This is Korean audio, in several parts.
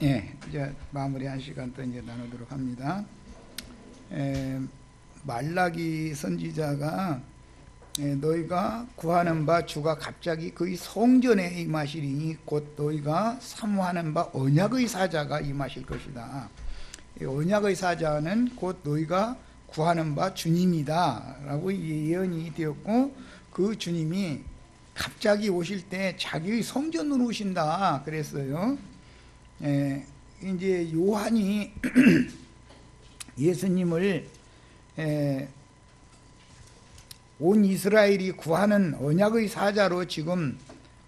예, 이제 마무리한 시간 또 이제 나누도록 합니다. 말라기 선지자가 너희가 구하는 바 주가 갑자기 그의 성전에 임하시리니 곧 너희가 사모하는 바 언약의 사자가 임하실 것이다. 언약의 사자는 곧 너희가 구하는 바 주님이다 라고 예언이 되었고, 그 주님이 갑자기 오실 때 자기의 성전으로 오신다 그랬어요. 이제 요한이 예수님을 온 이스라엘이 구하는 언약의 사자로 지금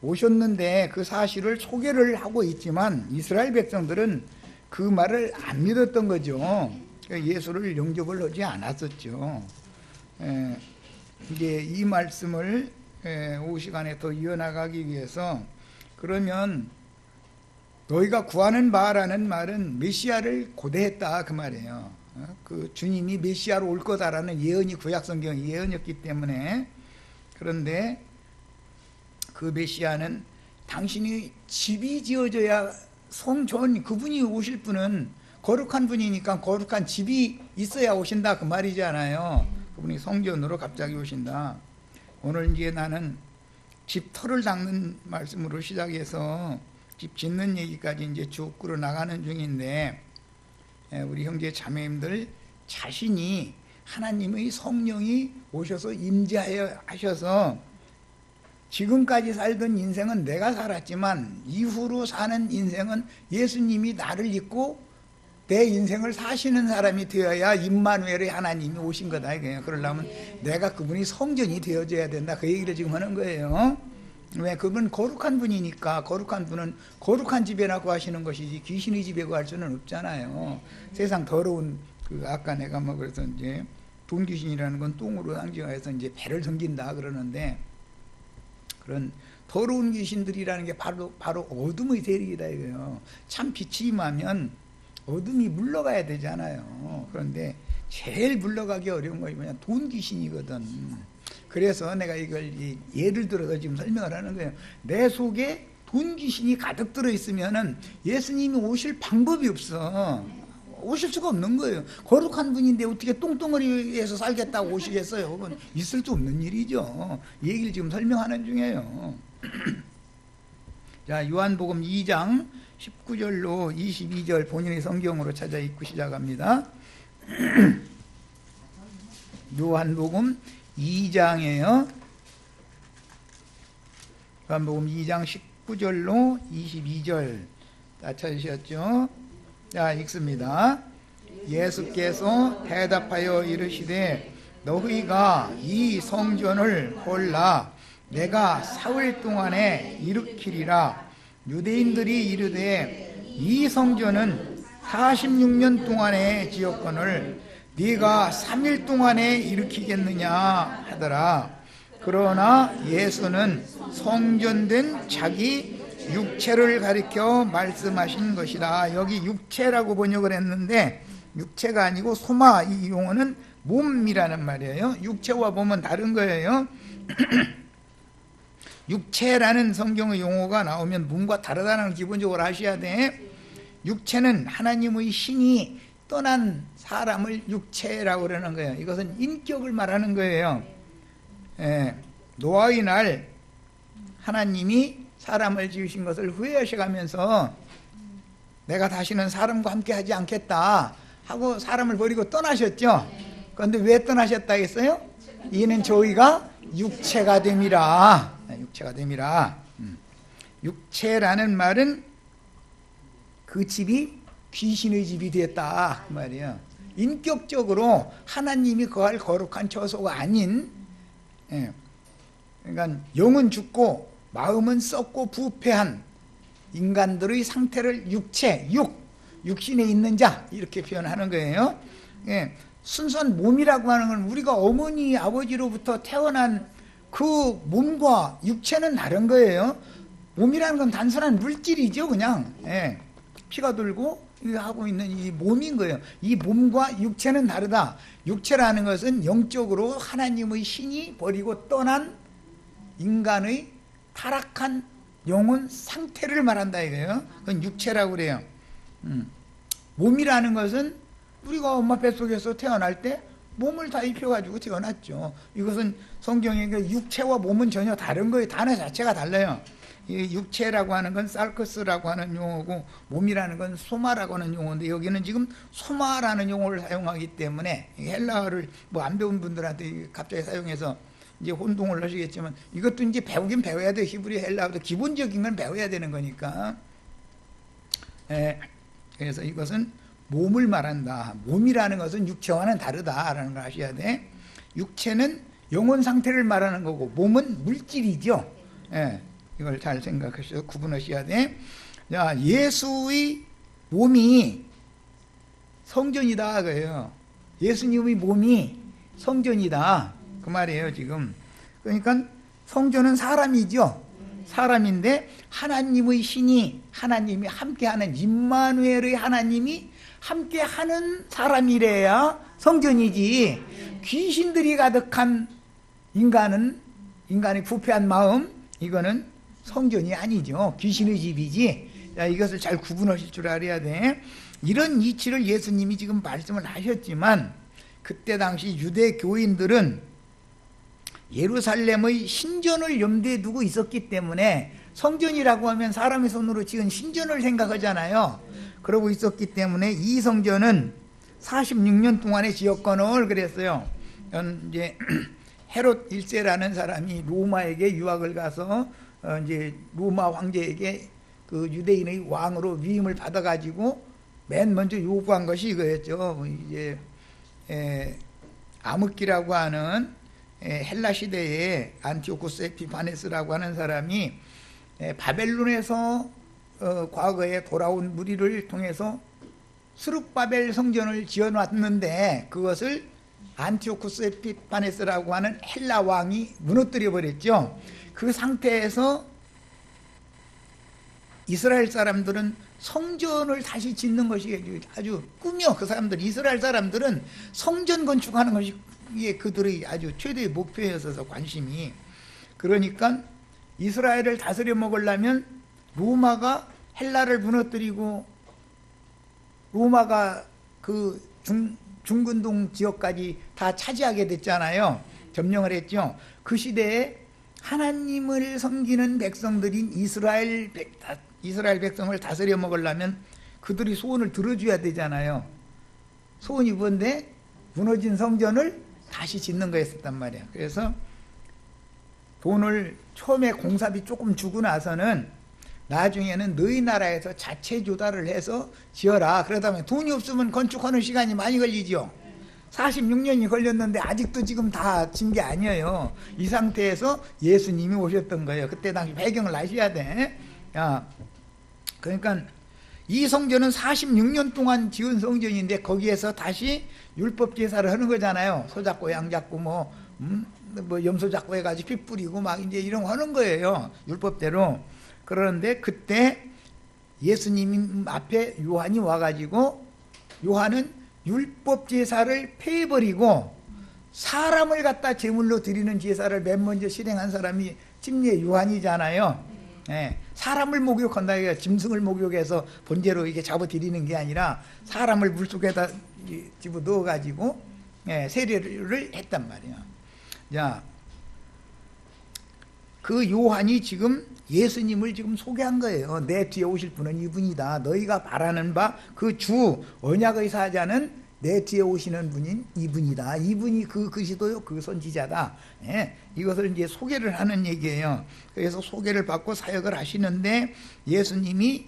오셨는데, 그 사실을 소개를 하고 있지만 이스라엘 백성들은 그 말을 안 믿었던 거죠. 예수를 영접을 하지 않았었죠. 이제 이 말씀을 오후 시간에 더 이어나가기 위해서, 그러면 너희가 구하는 바라는 말은 메시아를 고대했다 그 말이에요. 그 주님이 메시아로 올 거다라는 예언이 구약성경 예언이었기 때문에. 그런데 그 메시아는 당신이 집이 지어져야 성전, 그분이 오실 분은 거룩한 분이니까 거룩한 집이 있어야 오신다 그 말이잖아요. 그분이 성전으로 갑자기 오신다. 오늘 이제 나는 집 터를 닦는 말씀으로 시작해서 집 짓는 얘기까지 이제 쭉 끌어 나가는 중인데, 우리 형제 자매님들 자신이 하나님의 성령이 오셔서 임재하여 하셔서 지금까지 살던 인생은 내가 살았지만 이후로 사는 인생은 예수님이 나를 잊고 내 인생을 사시는 사람이 되어야 임마누엘의 하나님이 오신 거다 이거예요. 그러려면 내가 그분이 성전이 되어져야 된다, 그 얘기를 지금 하는 거예요. 왜? 그분은 거룩한 분이니까. 거룩한 분은 거룩한 집에나 구하시는 것이지 귀신의 집에 구할 수는 없잖아요. 세상 더러운, 아까 내가 뭐 그래서 이제 돈 귀신이라는 건 똥으로 상징해서 이제 배를 섬긴다 그러는데, 그런 더러운 귀신들이라는 게 바로 어둠의 세력이다 이거예요. 참 빛이 임하면 어둠이 물러가야 되잖아요. 그런데 제일 물러가기 어려운 것이 뭐냐, 돈 귀신이거든. 그래서 내가 이걸 예를 들어서 지금 설명을 하는 거예요. 내 속에 돈 귀신이 가득 들어 있으면은 예수님이 오실 방법이 없어. 오실 수가 없는 거예요. 거룩한 분인데 어떻게 똥덩어리에서 살겠다고 오시겠어요? 그건 있을 수 없는 일이죠. 이 얘기를 지금 설명하는 중이에요. 자, 요한복음 2장 19절로 22절 본인의 성경으로 찾아 읽고 시작합니다. 요한복음 2장이에요. 요한복음 2장 19절로 22절 다 찾으셨죠? 자, 읽습니다. 예수께서 대답하여 이르시되 너희가 이 성전을 홀라 내가 사흘 동안에 일으키리라. 유대인들이 이르되 이 성전은 46년 동안에 지었거늘 네가 3일 동안에 일으키겠느냐 하더라. 그러나 예수는 성전된 자기 육체를 가리켜 말씀하신 것이다. 여기 육체라고 번역을 했는데 육체가 아니고 소마, 이 용어는 몸이라는 말이에요. 육체와 몸은 다른 거예요. 육체라는 성경의 용어가 나오면 몸과 다르다는 걸 기본적으로 아셔야 돼. 육체는 하나님의 신이 떠난 사람을 육체라고 그러는 거예요. 이것은 인격을 말하는 거예요. 노아의 날 하나님이 사람을 지으신 것을 후회하셔가면서 내가 다시는 사람과 함께 하지 않겠다 하고 사람을 버리고 떠나셨죠. 그런데 왜 떠나셨다 했어요? 이는 저희가 육체가 됨이라. 육체가 됨이라. 육체라는 말은 그 집이 귀신의 집이 되었다 그 말이에요. 인격적으로 하나님이 거할 거룩한 처소가 아닌, 그러니까 영은 죽고 마음은 썩고 부패한 인간들의 상태를 육신에 있는 자 이렇게 표현하는 거예요. 순수한 몸이라고 하는 건 우리가 어머니 아버지로부터 태어난 그 몸과 육체는 다른 거예요. 몸이라는 건 단순한 물질이죠. 그냥 피가 돌고 하고 있는 이 몸인 거예요. 이 몸과 육체는 다르다. 육체라는 것은 영적으로 하나님의 신이 버리고 떠난 인간의 타락한 영혼 상태를 말한다 이거예요. 그건 육체라고 그래요. 몸이라는 것은 우리가 엄마 뱃속에서 태어날 때 몸을 다 입혀가지고 태어났죠. 이것은 성경의 그 육체와 몸은 전혀 다른 거예요. 단어 자체가 달라요. 이 육체라고 하는 건 살크스라고 하는 용어고 몸이라는 건 소마라고 하는 용어인데 여기는 지금 소마라는 용어를 사용하기 때문에 헬라어를 뭐 안 배운 분들한테 갑자기 사용해서 이제 혼동을 하시겠지만 이것도 이제 배우긴 배워야 돼요. 히브리 헬라어도 기본적인 건 배워야 되는 거니까. 그래서 이것은 몸을 말한다. 몸이라는 것은 육체와는 다르다라는 걸 아셔야 돼. 육체는 영혼 상태를 말하는 거고 몸은 물질이죠. 이걸 잘 생각하셔서 구분하셔야 돼. 자, 예수의 몸이 성전이다 그래요. 예수님의 몸이 성전이다 그 말이에요 지금. 그러니까 성전은 사람이죠. 사람인데 하나님의 신이 하나님이 함께하는 임마누엘의 하나님이 함께하는 사람이래야 성전이지. 귀신들이 가득한 인간의 부패한 마음 이거는 성전이 아니죠. 귀신의 집이지. 자, 이것을 잘 구분하실 줄 알아야 돼. 이런 이치를 예수님이 지금 말씀을 하셨지만 그때 당시 유대 교인들은 예루살렘의 신전을 염두에 두고 있었기 때문에 성전이라고 하면 사람의 손으로 지은 신전을 생각하잖아요. 그러고 있었기 때문에 이 성전은 46년 동안의 지역권을 그랬어요. 이제 헤롯 1세라는 사람이 로마에게 유학을 가서 이제 로마 황제에게 그 유대인의 왕으로 위임을 받아가지고 맨 먼저 요구한 것이 이거였죠. 이제 아므키라고 하는 헬라 시대에 안티오쿠스 에피파네스라고 하는 사람이 바벨론에서 과거에 돌아온 무리를 통해서 스룹바벨 성전을 지어놨는데 그것을 안티오쿠스 에피파네스라고 하는 헬라 왕이 무너뜨려 버렸죠. 그 상태에서 이스라엘 사람들은 성전을 다시 짓는 것이 아주 꿈이요. 그 사람들 이스라엘 사람들은 성전 건축하는 것이 그들의 아주 최대의 목표였어서 관심이. 그러니까 이스라엘을 다스려 먹으려면 로마가 헬라를 무너뜨리고 로마가 그 중근동 지역까지 다 차지하게 됐잖아요. 점령을 했죠. 그 시대에 하나님을 섬기는 백성들인 이스라엘 백성을 다스려 먹으려면 그들이 소원을 들어줘야 되잖아요. 소원이 뭔데? 무너진 성전을 다시 짓는 거였단 말이에요. 그래서 돈을 처음에 공사비 조금 주고 나서는 나중에는 너희 나라에서 자체 조달을 해서 지어라. 그러다 보면 돈이 없으면 건축하는 시간이 많이 걸리죠. 46년이 걸렸는데 아직도 지금 다 진 게 아니에요. 이 상태에서 예수님이 오셨던 거예요. 그때 당시 배경을 아셔야 돼. 그러니까 이 성전은 46년 동안 지은 성전인데 거기에서 다시 율법 제사를 하는 거잖아요. 소 잡고 양 잡고 뭐 염소 잡고 해가지고 피 뿌리고 막 이제 이런 거 하는 거예요. 율법대로. 그러는데 그때 예수님 앞에 요한이 와가지고 요한은 율법 제사를 폐해버리고 사람을 갖다 제물로 드리는 제사를 맨 먼저 실행한 사람이 침례 요한이잖아요. 사람을 목욕한다. 짐승을 목욕해서 번제로 이게 잡아드리는 게 아니라 사람을 물속에다 집어 넣어가지고 세례를 했단 말이야. 자, 그 요한이 지금 예수님을 지금 소개한 거예요. 내 뒤에 오실 분은 이분이다. 너희가 바라는 바 그 주 언약의 사자는 내 뒤에 오시는 분인 이분이다. 이분이 그 그리스도요, 그 선지자다. 이것을 이제 소개를 하는 얘기예요. 그래서 소개를 받고 사역을 하시는데 예수님이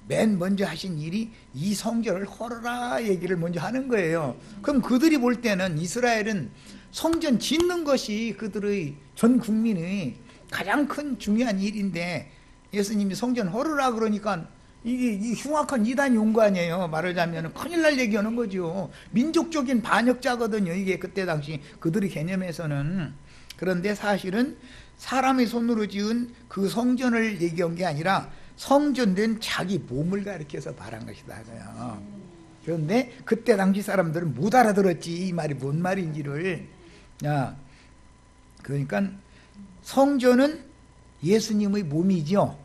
맨 먼저 하신 일이 이 성전을 헐어라 얘기를 먼저 하는 거예요. 그럼 그들이 볼 때는 이스라엘은 성전 짓는 것이 그들의 전 국민의 가장 큰 중요한 일인데 예수님이 성전 헐으라 그러니까 이게 흉악한 이단이 온 거 아니에요. 말하자면 큰일 날 얘기하는 거죠. 민족적인 반역자거든요. 이게 그때 당시 그들의 개념에서는. 그런데 사실은 사람의 손으로 지은 그 성전을 얘기한 게 아니라 성전된 자기 몸을 가리켜서 말한 것이다. 그런데 그때 당시 사람들은 못 알아들었지. 이 말이 뭔 말인지를. 그러니까 성전은 예수님의 몸이죠.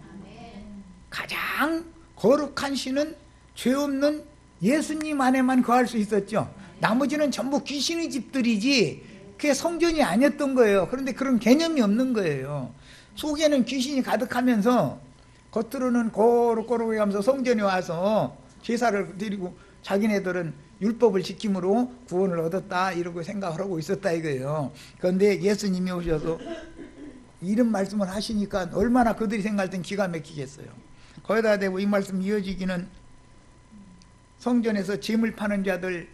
가장 거룩한 신은 죄 없는 예수님 안에만 거할 수 있었죠. 나머지는 전부 귀신의 집들이지 그게 성전이 아니었던 거예요. 그런데 그런 개념이 없는 거예요. 속에는 귀신이 가득하면서 겉으로는 거룩거룩해 가면서 성전에 와서 제사를 드리고 자기네들은 율법을 지킴으로 구원을 얻었다 이러고 생각을 하고 있었다 이거예요. 그런데 예수님이 오셔서 이런 말씀을 하시니까 얼마나 그들이 생각할 땐 기가 막히겠어요. 거기다 대고 이 말씀 이어지기는 성전에서 재물 파는 자들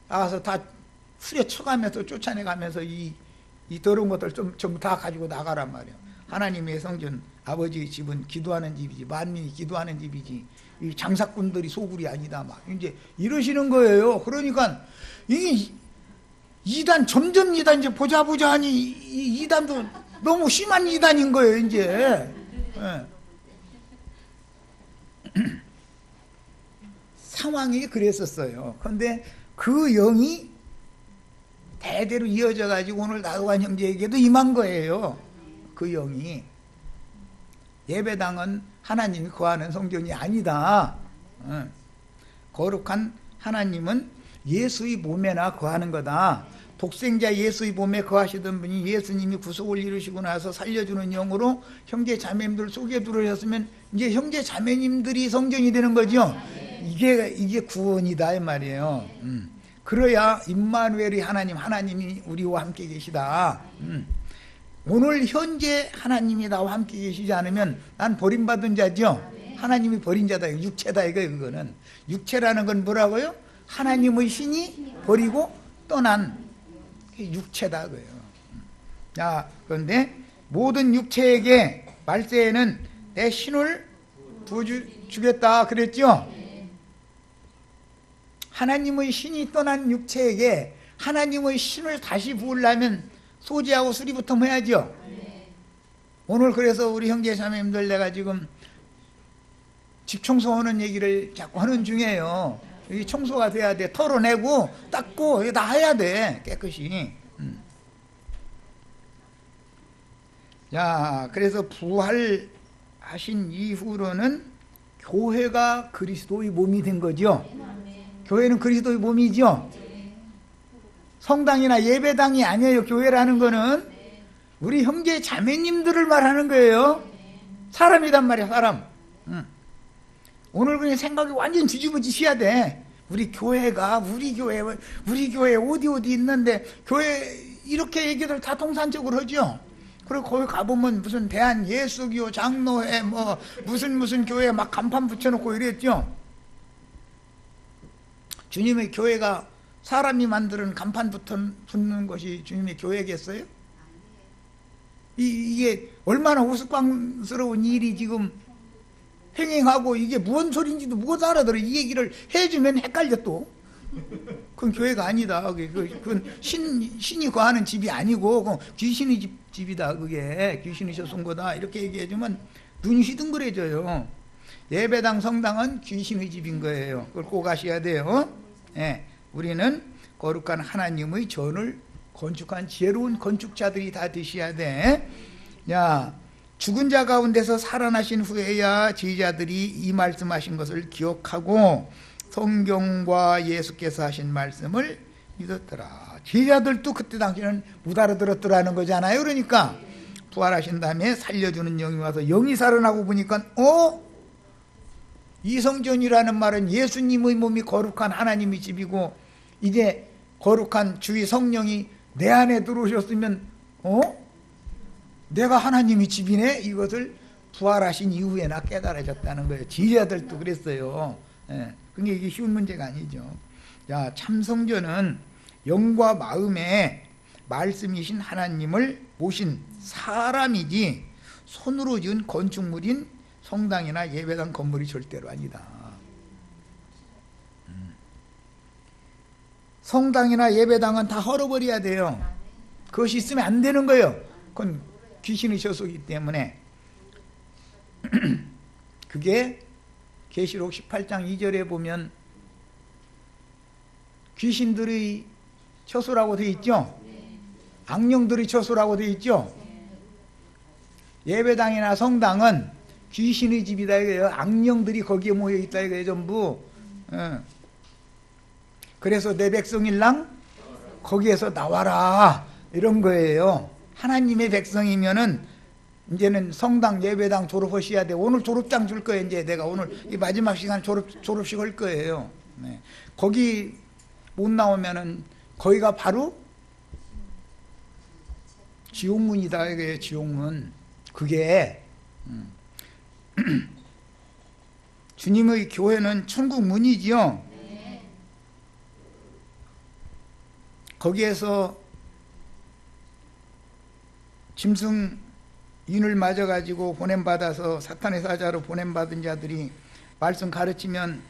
나와서 다 후려쳐가면서 쫓아내가면서 이 더러운 것들 전부 다 가지고 나가란 말이에요. 하나님의 성전, 아버지의 집은 기도하는 집이지, 만민이 기도하는 집이지, 이 장사꾼들이 소굴이 아니다 막 이제 이러시는 거예요. 그러니까 이게 이단 점점 이단 이제 보자 하니 이 이단도 너무 심한 이단인 거예요 이제. 예. 상황이 그랬었어요. 그런데 그 영이 대대로 이어져 가지고 오늘 나도관 형제에게도 임한 거예요. 그 영이. 예배당은 하나님이 거하는 성전이 아니다. 거룩한 하나님은 예수의 몸에나 거하는 거다. 독생자 예수의 몸에 거하시던 분이 예수님이 구속을 이루시고 나서 살려주는 영으로 형제 자매님들 속에 들어오셨으면 이제 형제 자매님들이 성전이 되는 거죠. 이게 구원이다 이 말이에요. 그래야 임마누엘이 하나님이 우리와 함께 계시다. 오늘 현재 하나님이 나와 함께 계시지 않으면 난 버림받은 자죠. 하나님이 버린 자다. 육체다 이거예요. 그거는 육체라는 건 뭐라고요? 하나님의 신이 버리고 떠난 육체다 그거예요. 자, 그런데 모든 육체에게 말세에는 내 신을 부어주겠다 그랬죠. 하나님의 신이 떠난 육체에게 하나님의 신을 다시 부으려면 소지하고 수리부터 해야죠. 오늘 그래서 우리 형제 자매님들 내가 지금 집 청소하는 얘기를 자꾸 하는 중이에요. 이 청소가 돼야 돼. 털어내고 닦고 다 해야 돼 깨끗이. 자, 그래서 부활하신 이후로는 교회가 그리스도의 몸이 된 거죠. 교회는 그리스도의 몸이죠. 성당이나 예배당이 아니에요. 교회라는 거는 우리 형제 자매님들을 말하는 거예요. 사람이란 말이야, 사람. 오늘 그냥 생각이 완전 뒤집어지셔야 돼. 우리 교회가 우리 교회 어디 있는데 교회 이렇게 얘기들 다 통산적으로 하죠. 그리고 거기 가보면 무슨 대한예수교 장로회 뭐 무슨 교회 막 간판 붙여놓고 이랬죠. 주님의 교회가 사람이 만드는 간판 붙는 것이 주님의 교회겠어요? 이게 얼마나 우스꽝스러운 일이 지금 행행하고 이게 무슨 소리인지도 못 알아들어. 이 얘기를 해주면 헷갈려 또. 그건 교회가 아니다. 그건 신이 거하는 집이 아니고 그건 귀신의 집이다. 그게 귀신이 sos 거다. 이렇게 얘기해주면 눈이 휘둥그레져요. 예배당 성당은 귀신의 집인 거예요. 그걸 꼭 아셔야 돼요. 예, 우리는 거룩한 하나님의 전을 건축한 지혜로운 건축자들이 다 되셔야 돼. 야, 죽은 자 가운데서 살아나신 후에야 제자들이 이 말씀하신 것을 기억하고 성경과 예수께서 하신 말씀을 믿었더라. 제자들도 그때 당시에는 못 알아들었더라는 거잖아요. 그러니까 부활하신 다음에 살려주는 영이 와서 영이 살아나고 보니까 이 성전이라는 말은 예수님의 몸이 거룩한 하나님의 집이고 이제 거룩한 주의 성령이 내 안에 들어오셨으면 내가 하나님의 집이네. 이것을 부활하신 이후에나 깨달아졌다는 거예요. 제자들도 그랬어요. 예. 그게 이게 쉬운 문제가 아니죠. 자, 참성전은 영과 마음에 말씀이신 하나님을 모신 사람이지 손으로 지은 건축물인 성당이나 예배당 건물이 절대로 아니다. 성당이나 예배당은 다 헐어버려야 돼요. 그것이 있으면 안 되는 거예요. 그건 귀신의 저속이기 때문에. 그게 계시록 18장 2절에 보면 귀신들의 처소라고 되어 있죠. 악령들의 처소라고 되어 있죠. 예배당이나 성당은 귀신의 집이다 이거예요. 악령들이 거기에 모여 있다 이거예요. 전부 그래서 내 백성일랑 거기에서 나와라 이런 거예요. 하나님의 백성이면은 이제는 성당 예배당 졸업하셔야 돼. 오늘 졸업장 줄 거예요. 이제 내가 오늘 이 마지막 시간 졸업식 할 거예요. 네. 거기 못 나오면은 거기가 바로 지옥문이다 이거예요. 지옥문. 그게 주님의 교회는 천국 문이지요. 거기에서 짐승인을 맞아가지고 보냄받아서 사탄의 사자로 보냄받은 자들이 말씀 가르치면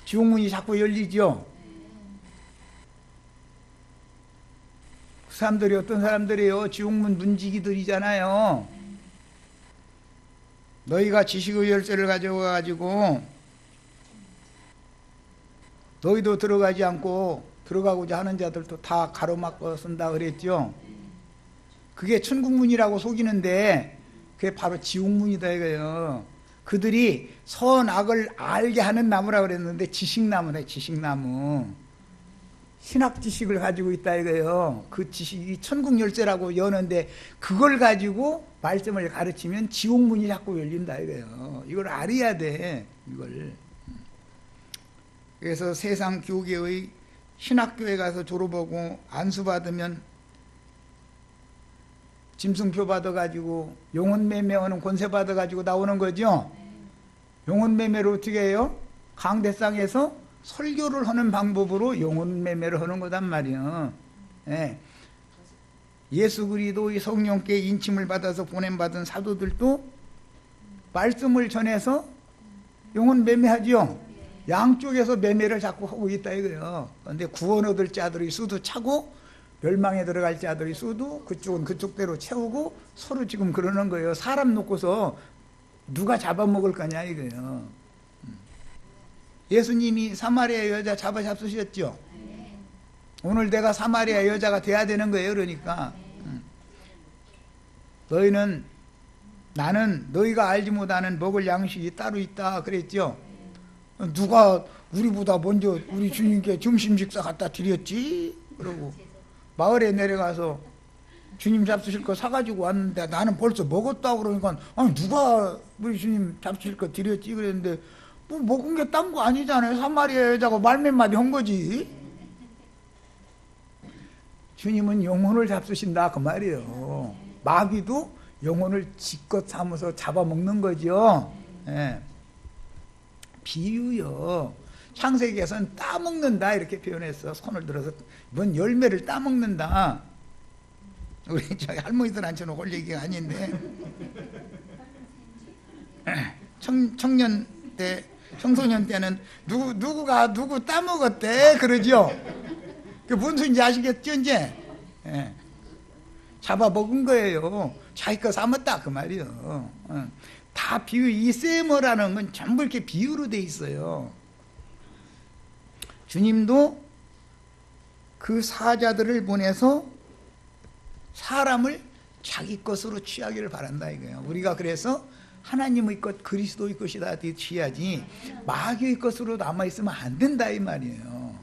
지옥문이 자꾸 열리죠. 그 사람들이 어떤 사람들이에요? 지옥문 문지기들이잖아요. 너희가 지식의 열쇠를 가져가가지고 너희도 들어가지 않고 들어가고자 하는 자들도 다 가로막고 쓴다 그랬죠. 그게 천국문이라고 속이는데 그게 바로 지옥문이다 이거예요. 그들이 선악을 알게 하는 나무라고 그랬는데 지식나무네. 지식나무. 신학 지식을 가지고 있다 이거예요. 그 지식이 천국 열쇠라고 여는데 그걸 가지고 말씀을 가르치면 지옥문이 자꾸 열린다 이거예요. 이걸 알아야 돼. 이걸. 그래서 세상 교계의 신학교에 가서 졸업하고 안수받으면 짐승표 받아가지고 영혼매매하는 권세 받아가지고 나오는 거죠. 영혼매매를 어떻게 해요? 강대상에서 설교를 하는 방법으로 영혼매매를 하는 거단 말이에요. 예. 예수 그리스도의 성령께 인침을 받아서 보냄받은 사도들도 말씀을 전해서 영혼매매하죠. 양쪽에서 매매를 자꾸 하고 있다 이거예요. 그런데 구원 얻을 자들이 수도 차고 멸망에 들어갈 자들이 수도 그쪽은 그쪽대로 채우고 서로 지금 그러는 거예요. 사람 놓고서 누가 잡아먹을 거냐 이거예요. 예수님이 사마리아 여자 잡으셨죠. 오늘 내가 사마리아 여자가 돼야 되는 거예요. 그러니까 나는 너희가 알지 못하는 먹을 양식이 따로 있다 그랬죠. 누가 우리보다 먼저 우리 주님께 점심 식사 갖다 드렸지? 그러고 마을에 내려가서 주님 잡수실 거 사가지고 왔는데 나는 벌써 먹었다고 그러니까 아니 누가 우리 주님 잡수실 거 드렸지? 그랬는데 뭐 먹은 게 딴 거 아니잖아요. 사마리아 여자가 말 몇 마디 한 거지. 주님은 영혼을 잡수신다 그 말이에요. 마귀도 영혼을 지껏 삼아서 잡아먹는 거죠. 예. 비유요. 창세기에서는 따먹는다 이렇게 표현했어. 손을 들어서 뭔 열매를 따먹는다. 우리 저희 할머니들한테는 올 얘기가 아닌데 청년 때 청소년 때는 누구가 누구 따먹었대 그러죠. 그 무슨 소리인지 아시겠죠 이제? 예. 잡아먹은 거예요. 자기 거 삼았다 그 말이요. 다 비유. 이 세머라는 건 전부 이렇게 비유로 돼 있어요. 주님도 그 사자들을 보내서 사람을 자기 것으로 취하기를 바란다 이거예요. 우리가 그래서 하나님의 것 그리스도의 것이다 취하지 마귀의 것으로 남아있으면 안 된다 이 말이에요.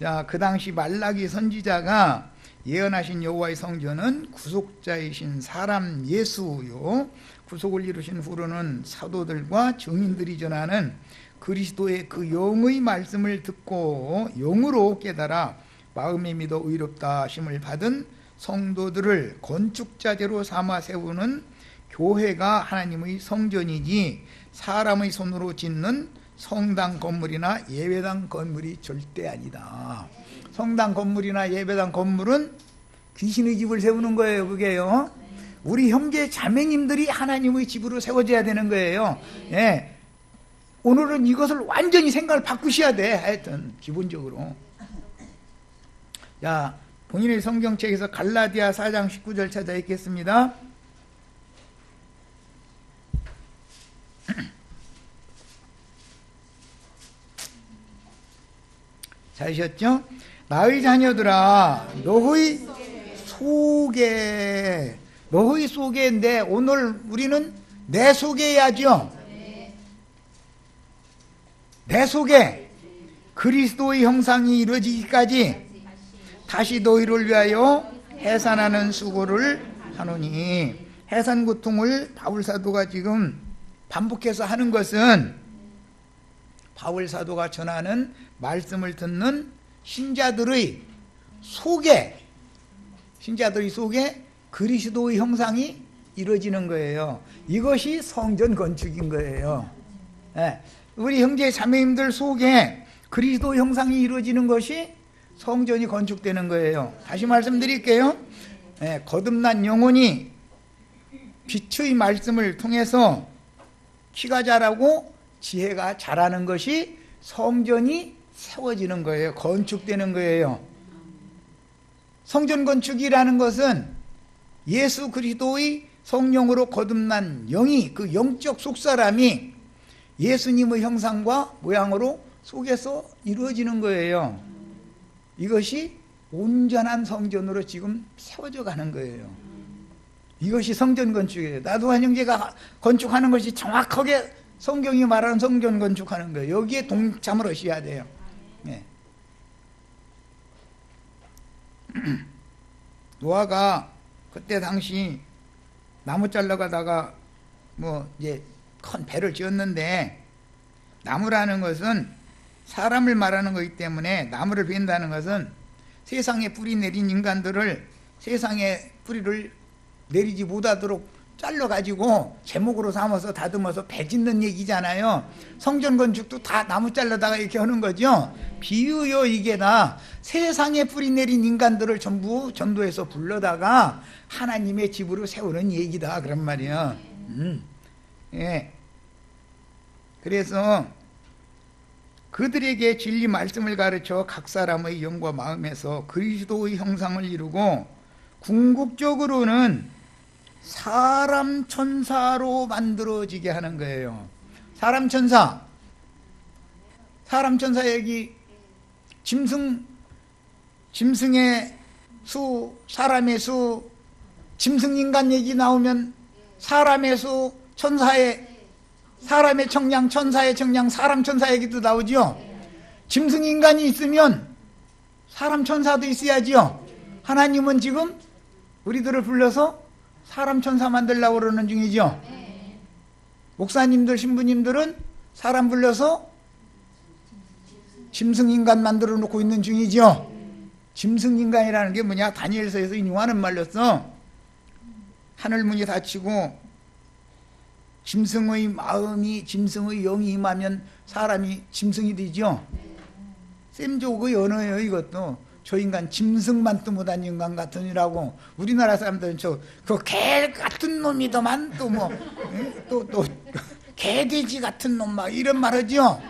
자, 그 당시 말라기 선지자가 예언하신 여호와의 성전은 구속자이신 사람 예수요, 구속을 이루신 후로는 사도들과 증인들이 전하는 그리스도의 그 영의 말씀을 듣고 영으로 깨달아 마음에 믿어 의롭다 하심을 받은 성도들을 건축자재로 삼아 세우는 교회가 하나님의 성전이지 사람의 손으로 짓는 성당 건물이나 예배당 건물이 절대 아니다. 성당 건물이나 예배당 건물은 귀신의 집을 세우는 거예요. 그게요. 우리 형제 자매님들이 하나님의 집으로 세워져야 되는 거예요. 예. 오늘은 이것을 완전히 생각을 바꾸셔야 돼. 하여튼 기본적으로. 자, 본인의 성경책에서 갈라디아 4장 19절 찾아 읽겠습니다. 잘하셨죠? 나의 자녀들아 너희 속에인데 오늘 우리는 내 속에 해야죠. 내 속에 그리스도의 형상이 이루어지기까지 다시 너희를 위하여 해산하는 수고를 하노니, 해산 고통을 바울 사도가 지금 반복해서 하는 것은 바울 사도가 전하는 말씀을 듣는 신자들의 속에 그리스도의 형상이 이루어지는 거예요. 이것이 성전 건축인 거예요. 우리 형제 자매님들 속에 그리스도 형상이 이루어지는 것이 성전이 건축되는 거예요. 다시 말씀드릴게요. 거듭난 영혼이 빛의 말씀을 통해서 키가 자라고 지혜가 자라는 것이 성전이 세워지는 거예요. 건축되는 거예요. 성전 건축이라는 것은 예수 그리스도의 성령으로 거듭난 영이, 그 영적 속사람이 예수님의 형상과 모양으로 속에서 이루어지는 거예요. 이것이 온전한 성전으로 지금 세워져 가는 거예요. 이것이 성전 건축이에요. 나도한 형제가 건축하는 것이 정확하게 성경이 말하는 성전 건축하는 거예요. 여기에 동참을 하셔야 돼요. 네. 노아가 그때 당시 나무 잘라 가다가 이제 큰 배를 지었는데, 나무라는 것은 사람을 말하는 거기 때문에 나무를 벤다는 것은 세상에 뿌리 내린 인간들을 세상에 뿌리를 내리지 못하도록 잘라가지고 제목으로 삼아서 다듬어서 배 짓는 얘기잖아요. 성전 건축도 다 나무 잘라다가 이렇게 하는 거죠. 비유요. 이게 다 세상에 뿌리 내린 인간들을 전부 전도해서 불러다가 하나님의 집으로 세우는 얘기다, 그런 말이에요. 예. 그래서 그들에게 진리 말씀을 가르쳐 각 사람의 영과 마음에서 그리스도의 형상을 이루고 궁극적으로는 사람 천사로 만들어지게 하는 거예요. 사람 천사 여기 짐승의 수, 사람의 수, 짐승인간 얘기 나오면 사람의 수, 사람의 청량, 천사의 청량, 사람 천사 얘기도 나오죠. 짐승인간이 있으면 사람 천사도 있어야죠. 하나님은 지금 우리들을 불러서 사람 천사 만들려고 그러는 중이죠. 목사님들, 신부님들은 사람 불러서 짐승인간 만들어 놓고 있는 중이죠. 짐승인간이라는 게 뭐냐? 다니엘서에서 인용하는 말로서 하늘문이 닫히고 짐승의 마음이, 짐승의 영이 임하면 사람이 짐승이 되죠. 셈족의 언어예요. 이것도 저 인간 짐승만 또 못한 인간 같으니라고. 우리나라 사람들은 그 개 같은 놈이더만 또 개돼지 같은 놈 막 이런 말 하죠.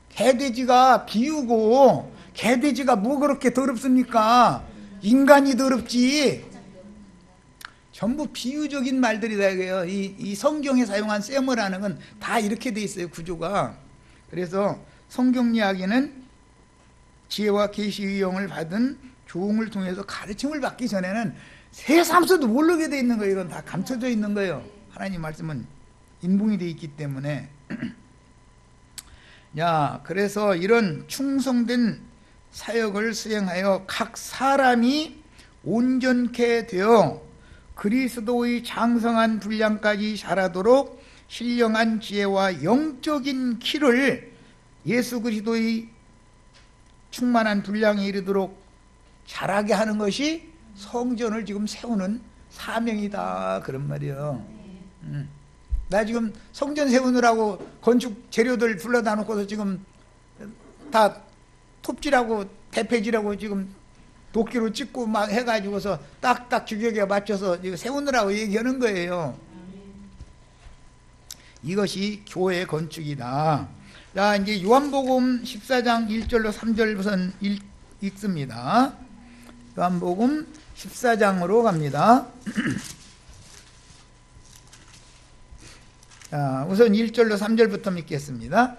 개돼지가 비우고, 개돼지가 뭐 그렇게 더럽습니까? 인간이 더럽지. 전부 비유적인 말들이다 이거예요. 이 성경에 사용한 셈어라는 건 다 이렇게 돼 있어요, 구조가. 그래서 성경 이야기는 지혜와 계시의 영을 받은 종을 통해서 가르침을 받기 전에는 세상에서도 모르게 돼 있는 거예요. 이건 다 감춰져 있는 거예요. 하나님 말씀은 인봉이 돼 있기 때문에. 그래서 이런 충성된 사역을 수행하여 각 사람이 온전케 되어 그리스도의 장성한 분량까지 자라도록 신령한 지혜와 영적인 키를, 예수 그리스도의 충만한 분량에 이르도록 자라게 하는 것이 성전을 지금 세우는 사명이다, 그런 말이에요. 나 지금 성전 세우느라고 건축 재료들 불러다 놓고서 지금 다 톱질하고 대패질하고 지금 도끼로 찍고 막 해가지고서 딱딱 규격에 맞춰서 세우느라고 얘기하는 거예요. 이것이 교회 건축이다. 자, 이제 요한복음 14장 1절로 3절부터 읽습니다. 요한복음 14장으로 갑니다. 자, 우선 1절로 3절부터 믿겠습니다.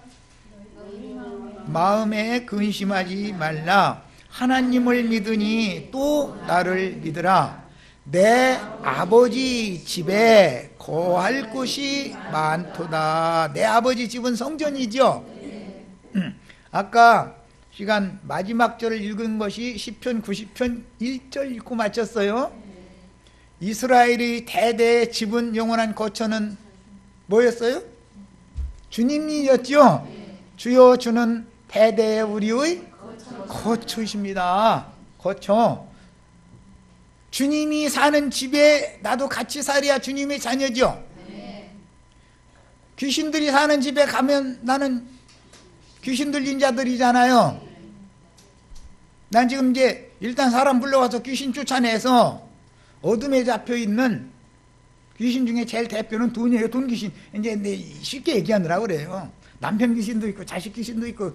마음에 근심하지 말라. 하나님을 믿으니 또 나를 믿으라. 내 아버지 집에 거할 곳이 많도다. 내 아버지 집은 성전이죠. 아까 시간 마지막 절을 읽은 것이 시편 90편 1절 읽고 마쳤어요. 이스라엘의 대대의 집은 영원한 거처는 뭐였어요? 주님이었죠. 주여 주는 대대의 우리의 거처이십니다. 거처. 주님이 사는 집에 나도 같이 살아야 주님의 자녀죠. 귀신들이 사는 집에 가면 나는 귀신 들린 자들이잖아요. 난 지금 이제 일단 사람 불러와서 귀신 쫓아내서 어둠에 잡혀있는 귀신 중에 제일 대표는 돈이에요. 돈 귀신. 이제 쉽게 얘기하느라 그래요. 남편 귀신도 있고 자식 귀신도 있고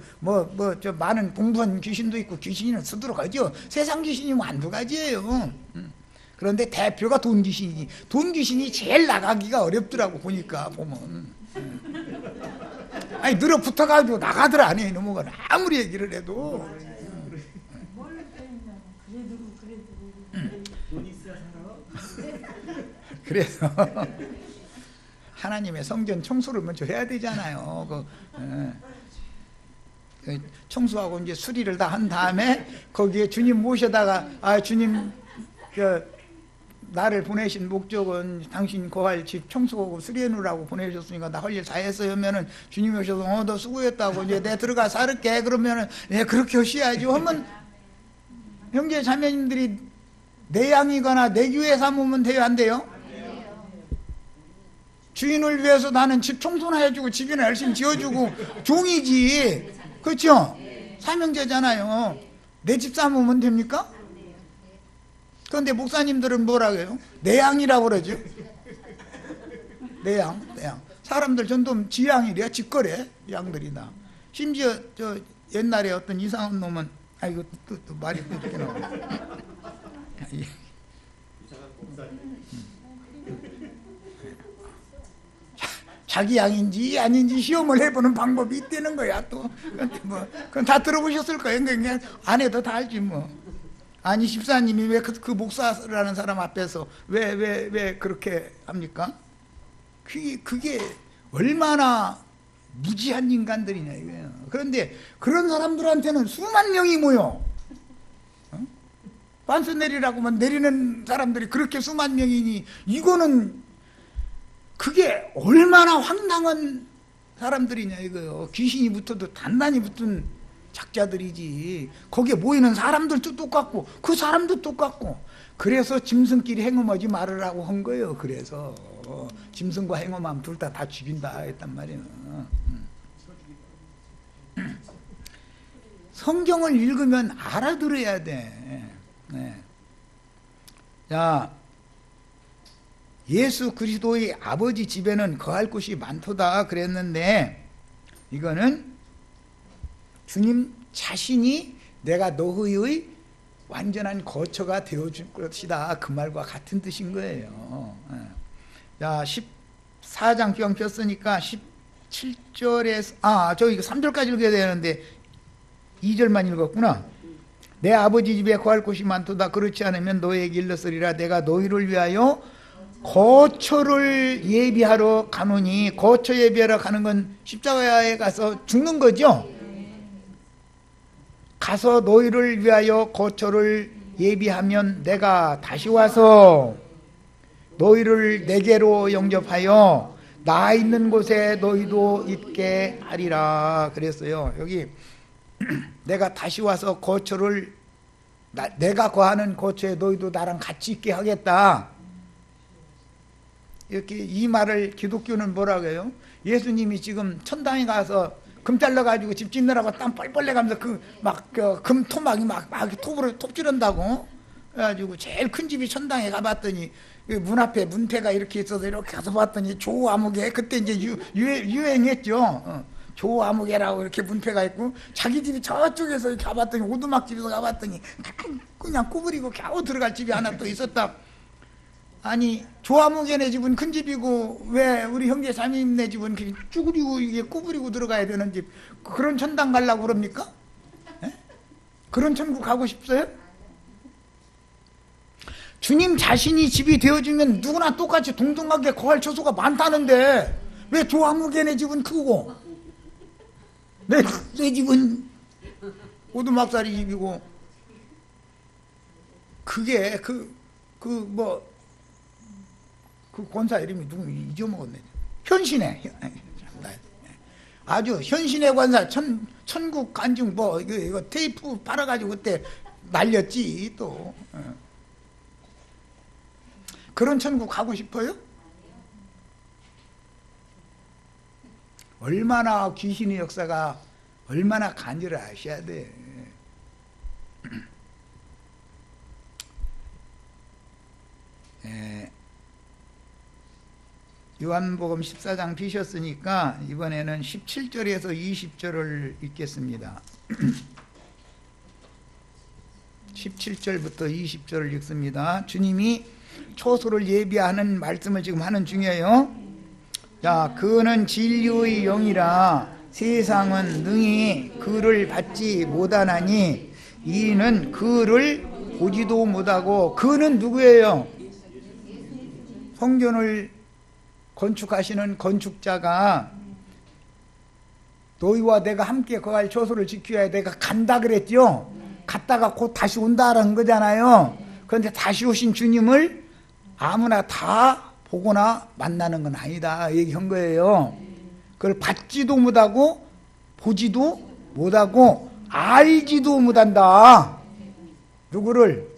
저 많은 공부한 귀신도 있고 귀신은 수두룩하죠. 세상 귀신이 뭐 한두 가지예요. 그런데 대표가 돈 귀신이지. 돈 귀신이 제일 나가기가 어렵더라고 보니까 보면. 아니 늘어 붙어가지고 나가더라 안 해. 이놈은 아무리 얘기를 해도. 그래서 하나님의 성전 청소를 먼저 해야 되잖아요. 청소하고 이제 수리를 다 한 다음에 거기에 주님 모셔다가 주님 나를 보내신 목적은 당신 거할 집 청소하고 수리해 놓으라고 보내셨으니까 나 할 일 다 했어요 하면은 주님이 오셔서 너 수고했다고 이제 내 들어가 살을게 그러면은 그렇게 하셔야지 하면 형제 자매님들이 내 양이거나 내 교회 삼으면 돼요 안 돼요? 주인을 위해서 나는 집 청소나 해주고 집이나 열심히 지어주고 종이지. 그렇죠? 사명제잖아요. 내 집 삼으면 됩니까? 그런데 목사님들은 뭐라고 해요? 내 양이라고 그러죠. 내 양. 사람들 전부 지 양이래요. 집거래 양들이 다. 심지어 저 옛날에 어떤 이상한 놈은 이거 또 말이 또 이렇게 나와. 자기 양인지 아닌지 시험을 해보는 방법이 있다는 거야. 또 그건 다 들어보셨을 거예요. 그냥 안 해도 다 알지 뭐. 아니 집사님이 왜 그 목사라는 사람 앞에서 왜 그렇게 합니까? 그게 얼마나 무지한 인간들이냐 이거예요. 그런데 그런 사람들한테는 수만 명이 모여. 반스 내리라고만 내리는 사람들이 그렇게 수만 명이니 이거는 그게 얼마나 황당한 사람들이냐 이거요. 귀신이 붙어도 단단히 붙은 작자들이지. 거기에 모이는 사람들도 똑같고 그 사람도 똑같고. 그래서 짐승끼리 행음하지 말으라고 한 거예요. 그래서 짐승과 행음하면 둘 다 죽인다 했단 말이에요. 성경을 읽으면 알아들어야 돼. 자, 예수 그리스도의 아버지 집에는 거할 곳이 많도다 그랬는데 이거는 주님 자신이 내가 너희의 완전한 거처가 되어줄 것이다 그 말과 같은 뜻인 거예요. 자 14장 기왕 폈으니까 17절에서 저기 3절까지 읽어야 되는데 2절만 읽었구나. 내 아버지 집에 거할 곳이 많도다. 그렇지 않으면 너희에게 일렀으리라. 내가 너희를 위하여 거처를 예비하러 가노니. 거처 예비하러 가는 건 십자가에 가서 죽는 거죠. 가서 너희를 위하여 거처를 예비하면 내가 다시 와서 너희를 내게로 영접하여 나 있는 곳에 너희도 있게 하리라 그랬어요. 여기 내가 다시 와서 거처를 내가 거하는 거처에 너희도 나랑 같이 있게 하겠다. 이렇게 이 말을 기독교는 뭐라고 해요? 예수님이 지금 천당에 가서 금 잘라가지고 집 짓느라고 땀 뻘뻘 내가면서 금 토막이 막 톱으로 톱질한다고 그래가지고 제일 큰 집이 천당에 가봤더니 문 앞에 문패가 이렇게 있어서 이렇게 가서 봤더니 조아무개 그때 이제 유행했죠. 조아무개라고 이렇게 문패가 있고 자기 집이 저쪽에서 이렇게 가봤더니 오두막 집에서 가봤더니 그냥 구부리고 겨우 들어갈 집이 하나 또 있었다. 아니 조아무개네 집은 큰 집이고 왜 우리 형제 자매님네 집은 쭈그리고 이게 구부리고 들어가야 되는 집 그런 천당 가려고 그럽니까? 에? 그런 천국 가고 싶어요? 주님 자신이 집이 되어주면 누구나 똑같이 동등하게 거할 처소가 많다는데 왜 조항무개네 집은 크고 내 집은 오두막살이 집이고 그게 그 권사 이름이 누구 잊어먹었네. 현신의 아주 현신의 권사 천국 간증 이거 테이프 팔아가지고 그때 날렸지 또. 그런 천국 가고 싶어요? 얼마나 귀신의 역사가 얼마나 간지를 아셔야 돼. 요한복음 14장 피셨으니까 이번에는 17절에서 20절을 읽겠습니다. 17절부터 20절을 읽습니다. 주님이 초소를 예비하는 말씀을 지금 하는 중이에요. 자, 그는 진리의 영이라 세상은 능히 그를 받지 못하나니 이는 그를 보지도 못하고. 그는 누구예요? 성전을 건축하시는 건축자가 너희와 내가 함께 거할 초소를 지켜야 내가 간다 그랬죠. 갔다가 곧 다시 온다라는 거잖아요. 그런데 다시 오신 주님을 아무나 다 보거나 만나는 건 아니다 얘기한 거예요. 그걸 받지도 못하고 보지도 못하고 알지도 못한다. 누구를?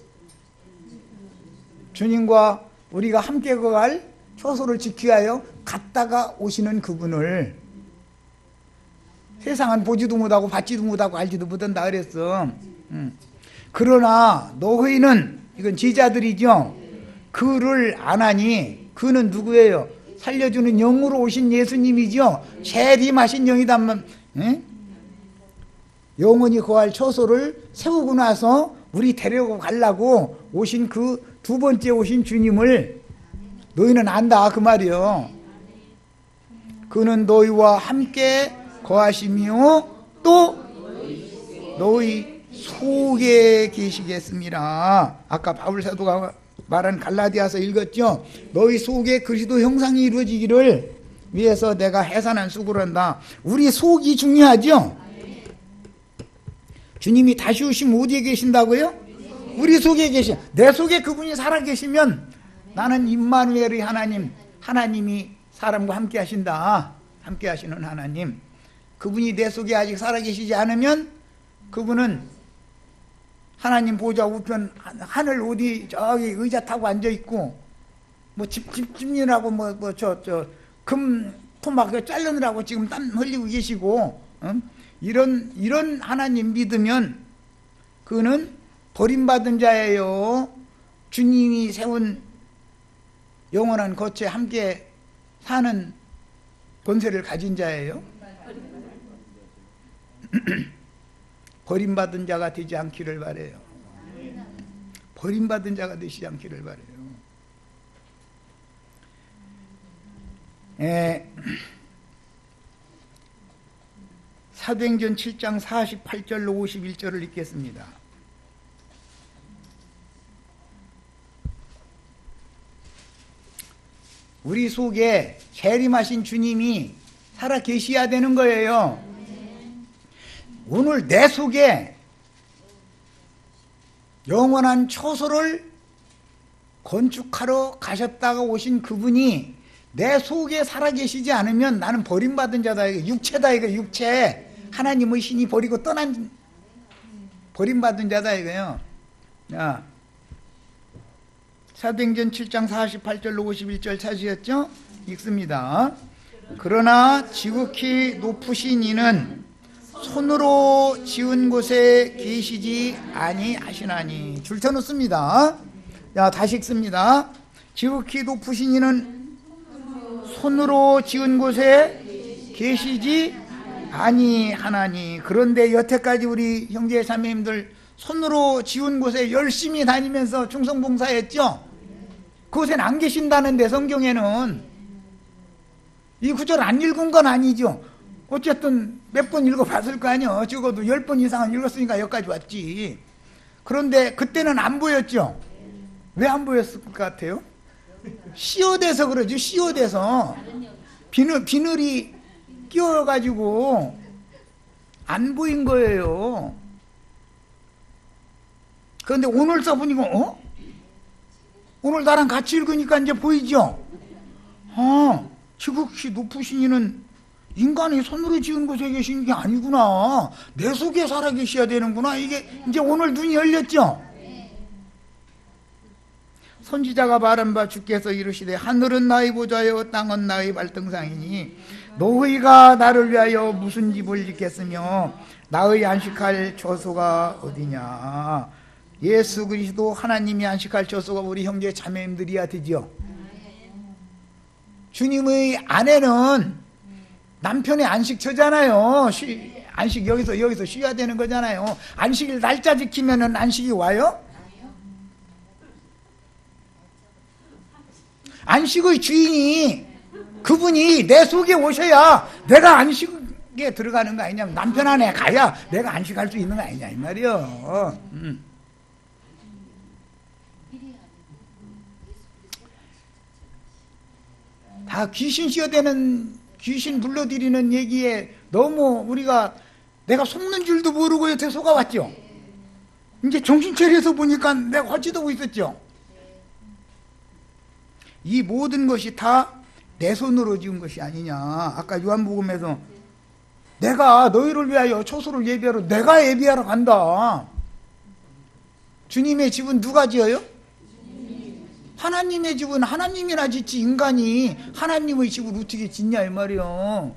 주님과 우리가 함께 거할 초소를 지키하여 갔다가 오시는 그분을. 세상은 보지도 못하고 받지도 못하고 알지도 못한다 그랬어. 그러나 너희는, 이건 제자들이죠, 그를 아나니. 그는 누구예요? 살려주는 영으로 오신 예수님이죠. 재림하신 영이단 영원히 거할 처소를 세우고 나서 우리 데려고 가려고 오신 그 두 번째 오신 주님을 너희는 안다 그 말이요. 그는 너희와 함께 거하시며 또 너희 속에 계시겠습니다. 아까 바울 사도가 말한 갈라디아서 읽었죠. 너희 속에 그리스도 형상이 이루어지기를 위해서 내가 해산한 수고를 한다. 우리 속이 중요하죠. 주님이 다시 오시면 어디에 계신다고요? 우리 속에 계신, 내 속에 그분이 살아 계시면 나는 임마누엘의 하나님, 하나님이 사람과 함께 하신다. 함께 하시는 하나님. 그분이 내 속에 아직 살아 계시지 않으면 그분은 하나님 보좌 우편 하늘 어디 저기 의자 타고 앉아 있고 집일하고 금 토막 자르느라고 지금 땀 흘리고 계시고, 이런 하나님 믿으면 그는 버림받은 자예요. 주님이 세운 영원한 거처에 함께 사는 권세를 가진 자예요. 버림받은 자가 되지 않기를 바라요. 버림받은 자가 되지 않기를 바라요. 사도행전 7장 48절로 51절을 읽겠습니다. 우리 속에 재림하신 주님이 살아 계셔야 되는 거예요. 오늘 내 속에 영원한 초소를 건축하러 가셨다가 오신 그분이 내 속에 살아계시지 않으면 나는 버림받은 자다. 육체다 이거. 육체. 하나님의 신이 버리고 떠난 버림받은 자다 이거요. 자, 사도행전 7장 48절로 51절 찾으셨죠? 읽습니다. 그러나 지극히 높으신 이는 손으로 지은 곳에 계시지 아니하시나니. 줄 쳐놓습니다. 자, 다시 읽습니다. 지극히 높으신 이는 손으로 지은 곳에 계시지 아니하나니. 그런데 여태까지 우리 형제 자매님들 손으로 지은 곳에 열심히 다니면서 충성봉사했죠? 그곳엔 안 계신다는데 성경에는. 이 구절 안 읽은 건 아니죠. 어쨌든 몇 번 읽어봤을 거 아니요. 적어도 10번 이상은 읽었으니까 여기까지 왔지. 그런데 그때는 안 보였죠. 왜 안 보였을 것 같아요? 시어돼서 그러죠. 시어돼서 비늘이 끼어가지고 안 보인 거예요. 그런데 오늘 써보니까 오늘 나랑 같이 읽으니까 이제 보이죠? 지극히 높으신 이는 인간이 손으로 지은 곳에 계신 게 아니구나. 내 속에 살아 계셔야 되는구나. 이게 이제 오늘 눈이 열렸죠? 선지자가 말한 바 주께서 이르시되 하늘은 나의 보좌요 땅은 나의 발등상이니 너희가 나를 위하여 무슨 집을 짓겠으며 나의 안식할 처소가 어디냐. 예수 그리스도 하나님이 안식할 처소가 우리 형제 자매님들이야 되지요. 주님의 아내는 남편의 안식처잖아요. 안식 여기서 쉬어야 되는 거잖아요. 안식일 날짜 지키면은 안식이 와요? 안식의 주인이 그분이 내 속에 오셔야 내가 안식에 들어가는 거 아니냐. 남편 안에 가야 내가 안식할 수 있는 거 아니냐 이 말이요. 다 귀신 씌어대는 귀신 불러들이는 얘기에 너무 우리가 내가 속는 줄도 모르고 여태 속아왔죠. 이제 정신 차려서 보니까 내가 헛짓하고 있었죠. 이 모든 것이 다 내 손으로 지은 것이 아니냐. 아까 요한복음에서 내가 너희를 위하여 처소를 예비하러 내가 예비하러 간다. 주님의 집은 누가 지어요? 하나님의 집은 하나님이나 짓지 인간이 하나님의 집을 어떻게 짓냐 이 말이요.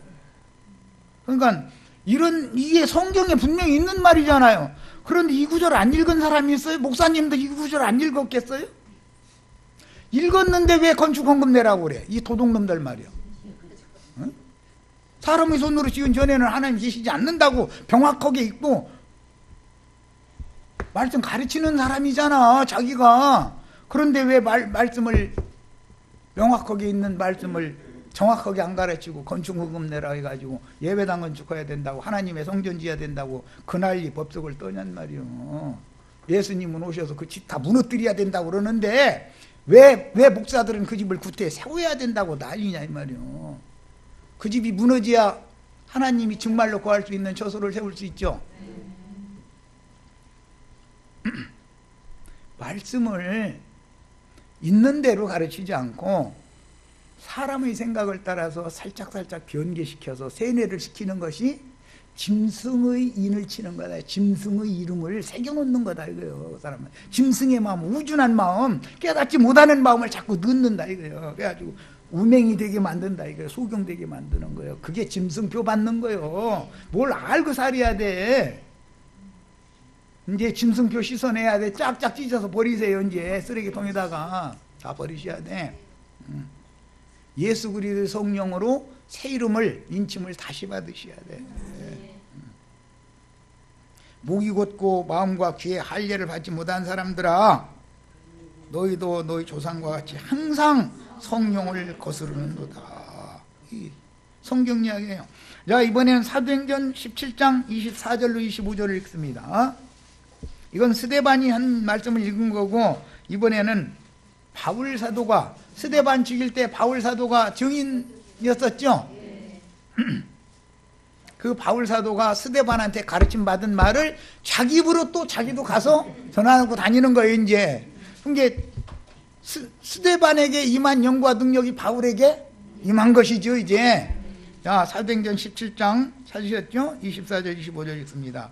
그러니까 이게 성경에 분명히 있는 말이잖아요. 그런데 이 구절 안 읽은 사람이 있어요? 목사님도 이 구절 안 읽었겠어요? 읽었는데 왜 건축 헌금 내라고 그래? 이 도둑놈들 말이요. 응? 사람의 손으로 지은 전에는 하나님 계시지 않는다고 병확하게 읽고 말씀 가르치는 사람이잖아 자기가. 그런데 왜 말씀을 명확하게 있는 말씀을 정확하게 안 가르치고 건축 헌금 내라 해가지고 예배당 건축해야 된다고 하나님의 성전 지어야 된다고 그날이 법석을 떠냔 말이요. 예수님은 오셔서 그 집 다 무너뜨려야 된다고 그러는데 왜 목사들은 그 집을 구태에 세워야 된다고 난리냐 이 말이요. 그 집이 무너져야 하나님이 정말로 구할 수 있는 처소를 세울 수 있죠. 말씀을 있는 대로 가르치지 않고 사람의 생각을 따라서 살짝살짝 변개시켜서 세뇌를 시키는 것이 짐승의 인을 치는 거다. 짐승의 이름을 새겨놓는 거다 이거예요. 그 사람은 짐승의 마음, 우준한 마음, 깨닫지 못하는 마음을 자꾸 넣는다 이거예요. 그래가지고 우맹이 되게 만든다 이거예요. 소경되게 만드는 거예요. 그게 짐승표 받는 거예요. 뭘 알고 살아야 돼. 이제 짐승표 씻어내야 돼. 쫙쫙 찢어서 버리세요. 이제 쓰레기통에다가 다 버리셔야 돼. 예수 그리스도의 성령으로 새 이름을 인침을 다시 받으셔야 돼. 목이 곧고 마음과 귀에 할례를 받지 못한 사람들아 너희도 너희 조상과 같이 항상 성령을 거스르는도다. 이 성경 이야기예요. 자, 이번에는 사도행전 17장 24절로 25절을 읽습니다. 이건 스데반이 한 말씀을 읽은 거고, 이번에는 바울 사도가, 스데반 죽일 때 바울 사도가 증인이었었죠. 그 바울 사도가 스데반한테 가르침 받은 말을 자기 입으로 또 자기도 가서 전하고 다니는 거예요. 이제 그게 스데반에게 임한 영과 능력이 바울에게 임한 것이죠. 이제 자, 사도행전 17장 찾으셨죠? 24절 25절 읽습니다.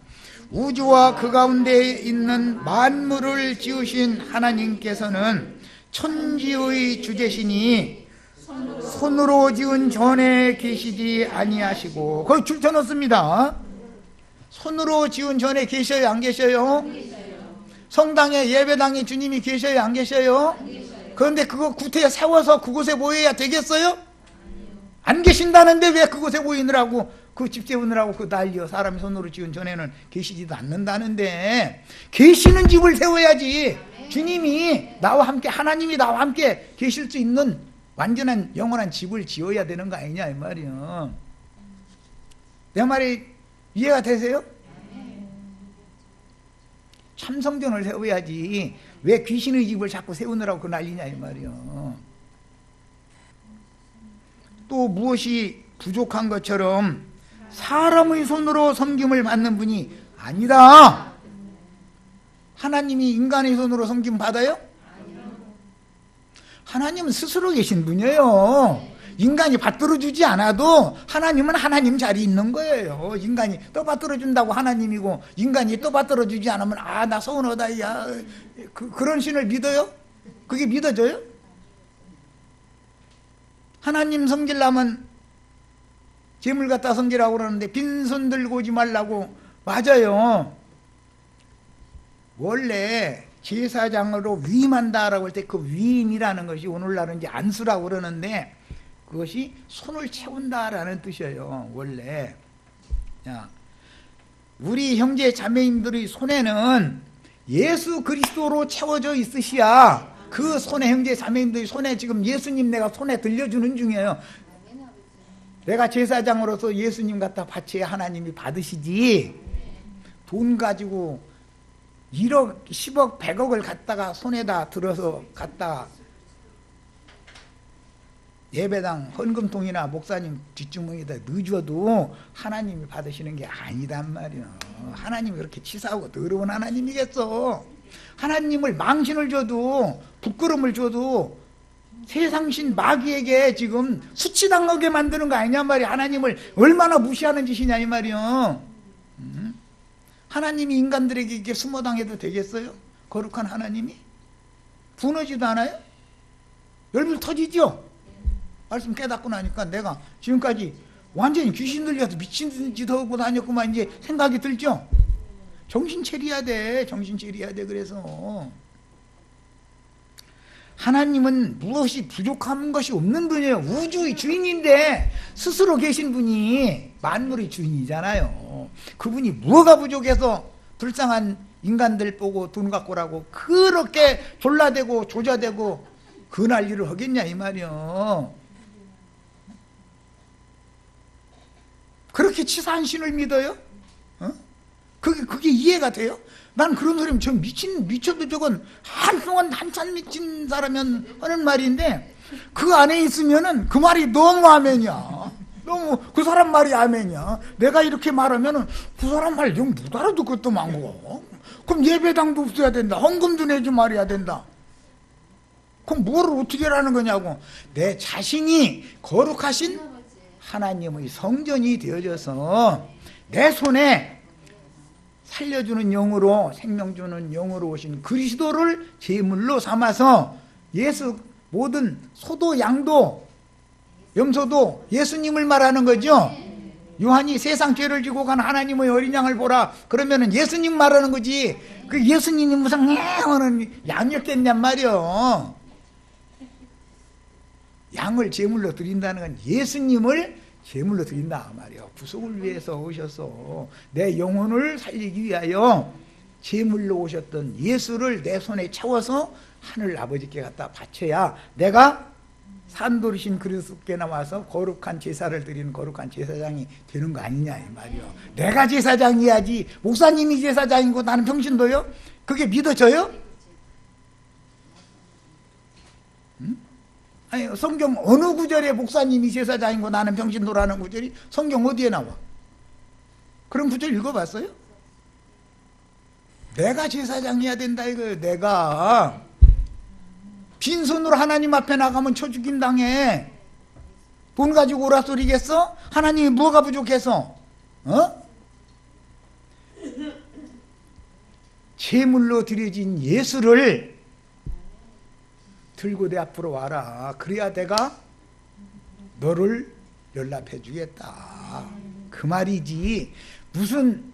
우주와 그 가운데 있는 만물을 지으신 하나님께서는 천지의 주제시니 손으로 지은 전에 계시지 아니하시고, 거기 줄 쳐놓습니다. 손으로 지은 전에 계셔요 안 계셔요? 성당에 예배당에 주님이 계셔요 안 계셔요? 그런데 그거 구태에 세워서 그곳에 모여야 되겠어요? 안 계신다는데 왜 그곳에 모이느라고 그 집 세우느라고 그 난리요. 사람이 손으로 지은 전에는 계시지도 않는다는데 계시는 집을 세워야지. 주님이 나와 함께, 하나님이 나와 함께 계실 수 있는 완전한 영원한 집을 지어야 되는 거 아니냐 이 말이요. 내 말이 이해가 되세요? 참성전을 세워야지. 왜 귀신의 집을 자꾸 세우느라고 그 난리냐 이 말이요. 또 무엇이 부족한 것처럼 사람의 손으로 섬김을 받는 분이 아니다. 하나님이 인간의 손으로 섬김 받아요? 하나님은 스스로 계신 분이에요. 인간이 받들어 주지 않아도 하나님은 하나님 자리에 있는 거예요. 인간이 또 받들어 준다고 하나님이고, 인간이 또 받들어 주지 않으면 나 서운하다 야 그런 신을 믿어요? 그게 믿어져요? 하나님 섬기려면 재물 갖다 섬기라고 그러는데 빈손 들고 오지 말라고. 맞아요. 원래 제사장으로 위임한다라고 할 때 그 위임이라는 것이 오늘날은 이제 안수라고 그러는데 그것이 손을 채운다라는 뜻이에요. 원래 우리 형제 자매님들의 손에는 예수 그리스도로 채워져 있으시야 그 손에, 형제 자매님들의 손에 지금 예수님 내가 손에 들려주는 중이에요. 내가 제사장으로서 예수님 갖다 바쳐야 하나님이 받으시지, 돈 가지고 1억, 10억, 100억을 갖다가 손에다 들어서 갖다 예배당 헌금통이나 목사님 뒷주머니에다 넣어줘도 하나님이 받으시는 게 아니단 말이야. 하나님이 그렇게 치사하고 더러운 하나님이겠어. 하나님을 망신을 줘도, 부끄러움을 줘도 세상신 마귀에게 지금 수치당하게 만드는 거 아니냐 말이야. 하나님을 얼마나 무시하는 짓이냐 이 말이야. 하나님이 인간들에게 이렇게 수모당해도 되겠어요? 거룩한 하나님이? 분하지도 않아요? 열불 터지죠? 말씀 깨닫고 나니까 내가 지금까지 완전히 귀신 들려서 미친 짓 하고 다녔구만 이제 생각이 들죠? 정신 차려야 돼. 정신 차려야 돼. 그래서 하나님은 무엇이 부족한 것이 없는 분이에요. 우주의 주인인데 스스로 계신 분이 만물의 주인이잖아요. 그분이 뭐가 부족해서 불쌍한 인간들 보고 돈 갖고 라고 그렇게 졸라대고 조자대고 그 난리를 하겠냐 이 말이요. 그렇게 치사한 신을 믿어요? 그게 이해가 돼요? 난 그런 소리면 저 미쳐도 저건 한참 미친 사람이면 하는 말인데 그 안에 있으면은 그 말이 너무 아멘이야. 너무 그 사람 말이 아멘이야. 내가 이렇게 말하면은 그 사람 말 영 못 알아듣고 것도 많고, 그럼 예배당도 없어야 된다. 헌금도 내지 말아야 된다. 그럼 뭐를 어떻게 하라는 거냐고. 내 자신이 거룩하신 하나님의 성전이 되어져서 내 손에 살려주는 영으로, 생명 주는 영으로 오신 그리스도를 제물로 삼아서 예수, 모든 소도 양도 염소도 예수님을 말하는 거죠. 요한이 세상 죄를 지고 간 하나님의 어린 양을 보라 그러면은 예수님 말하는 거지. 그 예수님이 무슨 하는 양이었겠냔 말이요. 양을 제물로 드린다는 건 예수님을 제물로 드린다 말이요. 구속을 위해서 오셔서 내 영혼을 살리기 위하여 제물로 오셨던 예수를 내 손에 채워서 하늘 아버지께 갖다 바쳐야 내가 산도리신 그리스도께 나와서 거룩한 제사를 드리는 거룩한 제사장이 되는 거 아니냐 이 말이요. 내가 제사장이야지 목사님이 제사장이고 나는 평신도요? 그게 믿어져요? 아니 성경 어느 구절에 목사님이 제사장이고 나는 평신도라는 구절이 성경 어디에 나와? 그런 구절 읽어봤어요? 내가 제사장이어야 된다 이거예요. 내가 빈손으로 하나님 앞에 나가면 쳐 죽임 당해. 돈 가지고 오라 소리겠어? 하나님이 뭐가 부족해서? 제물로 드려진 예수를 들고 내 앞으로 와라. 그래야 내가 너를 연락해 주겠다. 그 말이지. 무슨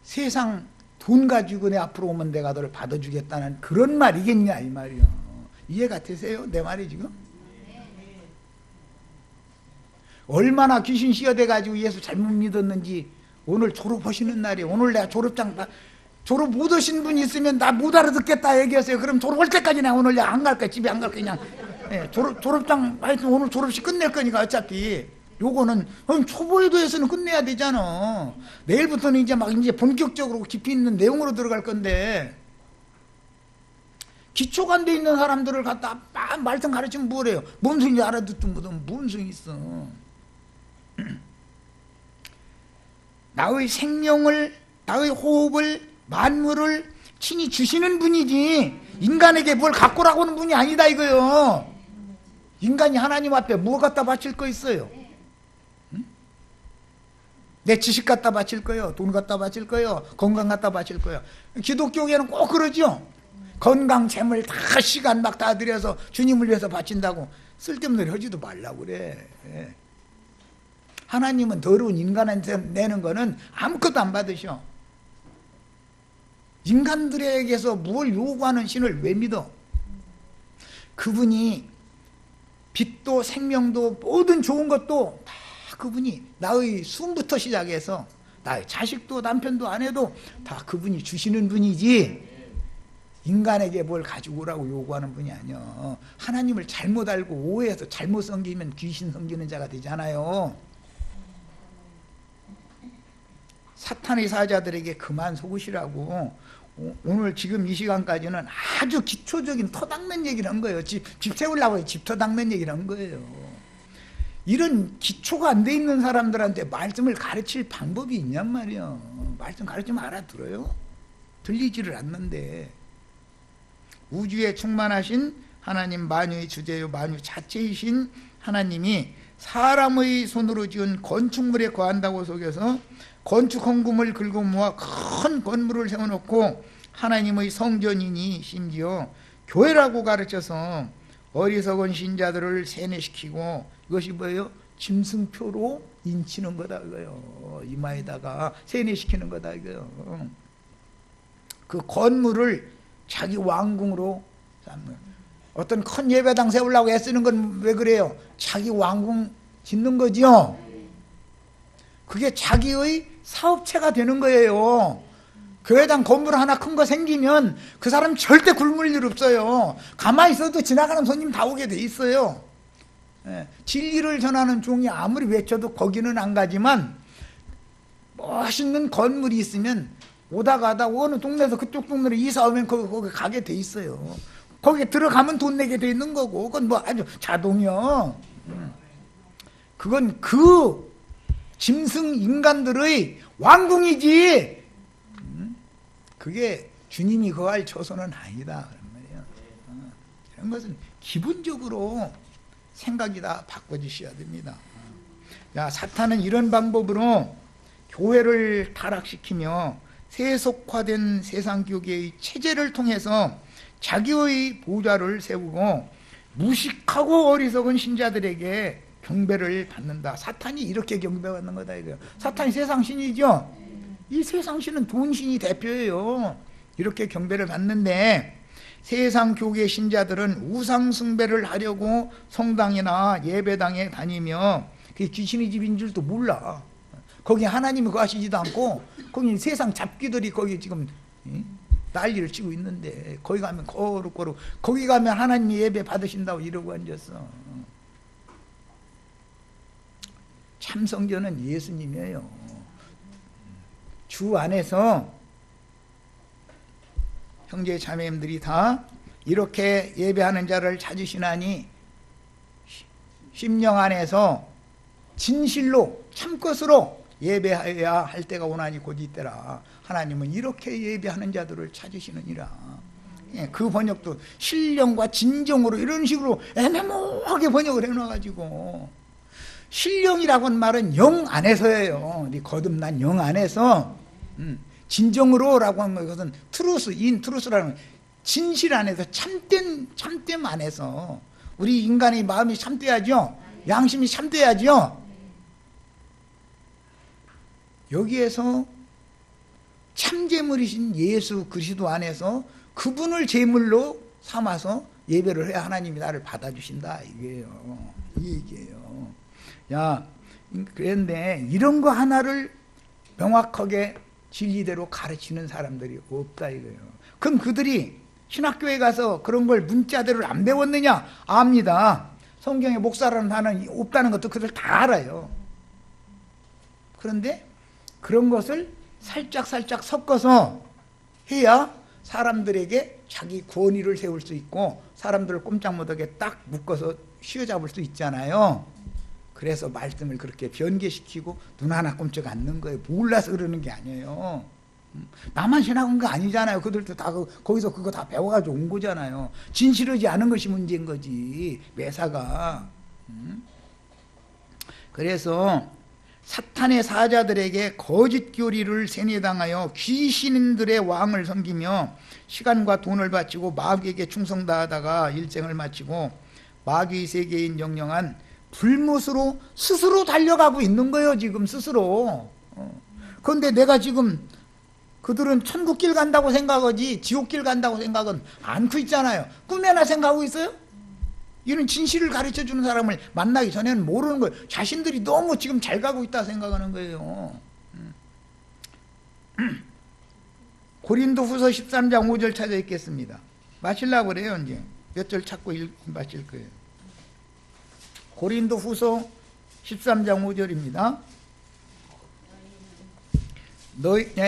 세상 돈 가지고 내 앞으로 오면 내가 너를 받아주겠다는 그런 말이겠냐 이 말이요. 이해가 되세요? 내 말이 지금? 얼마나 귀신 씌어대 가지고 예수 잘못 믿었는지 오늘 졸업하시는 날이에요. 오늘 내가 졸업장 졸업 못 하신 분 있으면 나 못 알아듣겠다 얘기하세요. 그럼 졸업할 때까지 내가 오늘 내가 안 갈 거야. 집에 안 갈 거야. 그냥 졸업장 하여튼 오늘 졸업식 끝낼 거니까 어차피 요거는 초보에도에서는 끝내야 되잖아. 내일부터는 이제 막 이제 본격적으로 깊이 있는 내용으로 들어갈 건데 기초가 안 돼 있는 사람들을 갖다 막 말씀 가르치면 뭐래요? 뭔 소리인지 알아듣든 뭐든 뭔 소리 있어. 나의 생명을, 나의 호흡을, 만물을 친히 주시는 분이지 인간에게 뭘 갖고라고 하는 분이 아니다 이거요. 인간이 하나님 앞에 뭐 갖다 바칠 거 있어요? 응? 내 지식 갖다 바칠 거요, 돈 갖다 바칠 거요, 건강 갖다 바칠 거요. 기독교계는 꼭 그러죠. 건강, 재물 다 시간 막 다 들여서 주님을 위해서 바친다고 쓸데없는 소리 하지도 말라고 그래. 하나님은 더러운 인간한테 내는 거는 아무것도 안 받으셔. 인간들에게서 뭘 요구하는 신을 왜 믿어? 그분이 빛도 생명도 모든 좋은 것도 다 그분이, 나의 숨부터 시작해서 나의 자식도 남편도 아내도 다 그분이 주시는 분이지 인간에게 뭘 가지고 오라고 요구하는 분이 아니야. 하나님을 잘못 알고 오해해서 잘못 섬기면 귀신 섬기는 자가 되잖아요. 사탄의 사자들에게 그만 속으시라고. 오늘 지금 이 시간까지는 아주 기초적인 터닥는 얘기를 한 거예요. 집 세우려고 집 터닥는 얘기를 한 거예요. 이런 기초가 안 돼 있는 사람들한테 말씀을 가르칠 방법이 있냔 말이야. 말씀 가르치면 알아들어요? 들리지를 않는데. 우주에 충만하신 하나님, 만유의 주제요 만유 자체이신 하나님이 사람의 손으로 지은 건축물에 거한다고 속여서 건축 헌금을 긁어 모아 큰 건물을 세워놓고 하나님의 성전이니 심지어 교회라고 가르쳐서 어리석은 신자들을 세뇌시키고, 이것이 뭐예요? 짐승표로 인치는 거다 이거요. 이마에다가 세뇌시키는 거다 이거요. 그 건물을 자기 왕궁으로 삼는, 어떤 큰 예배당 세우려고 애쓰는 건 왜 그래요? 자기 왕궁 짓는 거죠. 그게 자기의 사업체가 되는 거예요. 교회당 건물 하나 큰 거 생기면 그 사람 절대 굶을 일 없어요. 가만히 있어도 지나가는 손님 다 오게 돼 있어요. 진리를 전하는 종이 아무리 외쳐도 거기는 안 가지만 멋있는 건물이 있으면 오다 가다 어느 동네에서 그쪽 동네로 이사 오면 거기 가게 돼 있어요. 거기에 들어가면 돈 내게 돼 있는 거고, 그건 뭐 아주 자동이요. 그건 그 짐승 인간들의 왕궁이지. 그게 주님이 거할 처소는 아니다. 그런 말이에요. 이런 것은 기본적으로 생각이 다 바꿔주셔야 됩니다. 야, 사탄은 이런 방법으로 교회를 타락시키며 세속화된 세상 교계의 체제를 통해서 자기의 보좌를 세우고 무식하고 어리석은 신자들에게 경배를 받는다. 사탄이 이렇게 경배받는 거다 이거예요. 사탄이 세상신이죠. 이 세상신은 돈신이 대표예요. 이렇게 경배를 받는데 세상 교계 신자들은 우상 숭배를 하려고 성당이나 예배당에 다니며 그게 귀신의 집인 줄도 몰라. 거기 하나님이 거하시지도 않고 거기 세상 잡귀들이 거기 지금 난리를 치고 있는데 거기 가면 거룩거룩, 거기 가면 하나님이 예배 받으신다고 이러고 앉았어. 참 성전은 예수님이에요. 주 안에서 형제 자매님들이 다 이렇게 예배하는 자를 찾으시나니 심령 안에서 진실로 참것으로 예배해야 할 때가 오나니 곧 이때라. 하나님은 이렇게 예배하는 자들을 찾으시느니라. 그 번역도 신령과 진정으로 이런 식으로 애매모호하게 번역을 해놔가지고, 신령이라고 하는 말은 영 안에서예요. 거듭난 영 안에서. 진정으로라고 하는 것은 트루스, 트루스라는 진실 안에서, 참됨 안에서. 우리 인간의 마음이 참돼야죠. 양심이 참돼야죠. 여기에서 참제물이신 예수 그리스도 안에서 그분을 제물로 삼아서 예배를 해야 하나님이 나를 받아주신다 이게요. 이 얘기예요. 야, 그런데 이런 거 하나를 명확하게 진리대로 가르치는 사람들이 없다 이거예요. 그럼 그들이 신학교에 가서 그런 걸 문자대로 안 배웠느냐? 압니다. 성경에 목사라는 단어는 없다는 것도 그들 다 알아요. 그런데 그런 것을 살짝 섞어서 해야 사람들에게 자기 권위를 세울 수 있고 사람들을 꼼짝 못하게 딱 묶어서 휘어잡을 수 있잖아요. 그래서 말씀을 그렇게 변개시키고 눈 하나 꼼짝 않는 거예요. 몰라서 그러는 게 아니에요. 나만 신학 온 거 아니잖아요. 그들도 다 거기서 그거 다 배워가지고 온 거잖아요. 진실하지 않은 것이 문제인 거지, 매사가. 그래서 사탄의 사자들에게 거짓 교리를 세뇌당하여 귀신들의 왕을 섬기며 시간과 돈을 바치고 마귀에게 충성 다하다가 일생을 마치고 마귀 세계인 영영한 불못으로 스스로 달려가고 있는 거예요. 지금 스스로. 그런데 내가 지금 그들은 천국길 간다고 생각하지 지옥길 간다고 생각은 않고 있잖아요. 꿈에나 생각하고 있어요? 이런 진실을 가르쳐주는 사람을 만나기 전에는 모르는 거예요. 자신들이 너무 지금 잘 가고 있다 생각하는 거예요. 고린도후서 13장 5절 찾아 읽겠습니다. 마치려고 그래요. 이제 몇 절 찾고 마칠 거예요. 고린도후서 13장 5절입니다.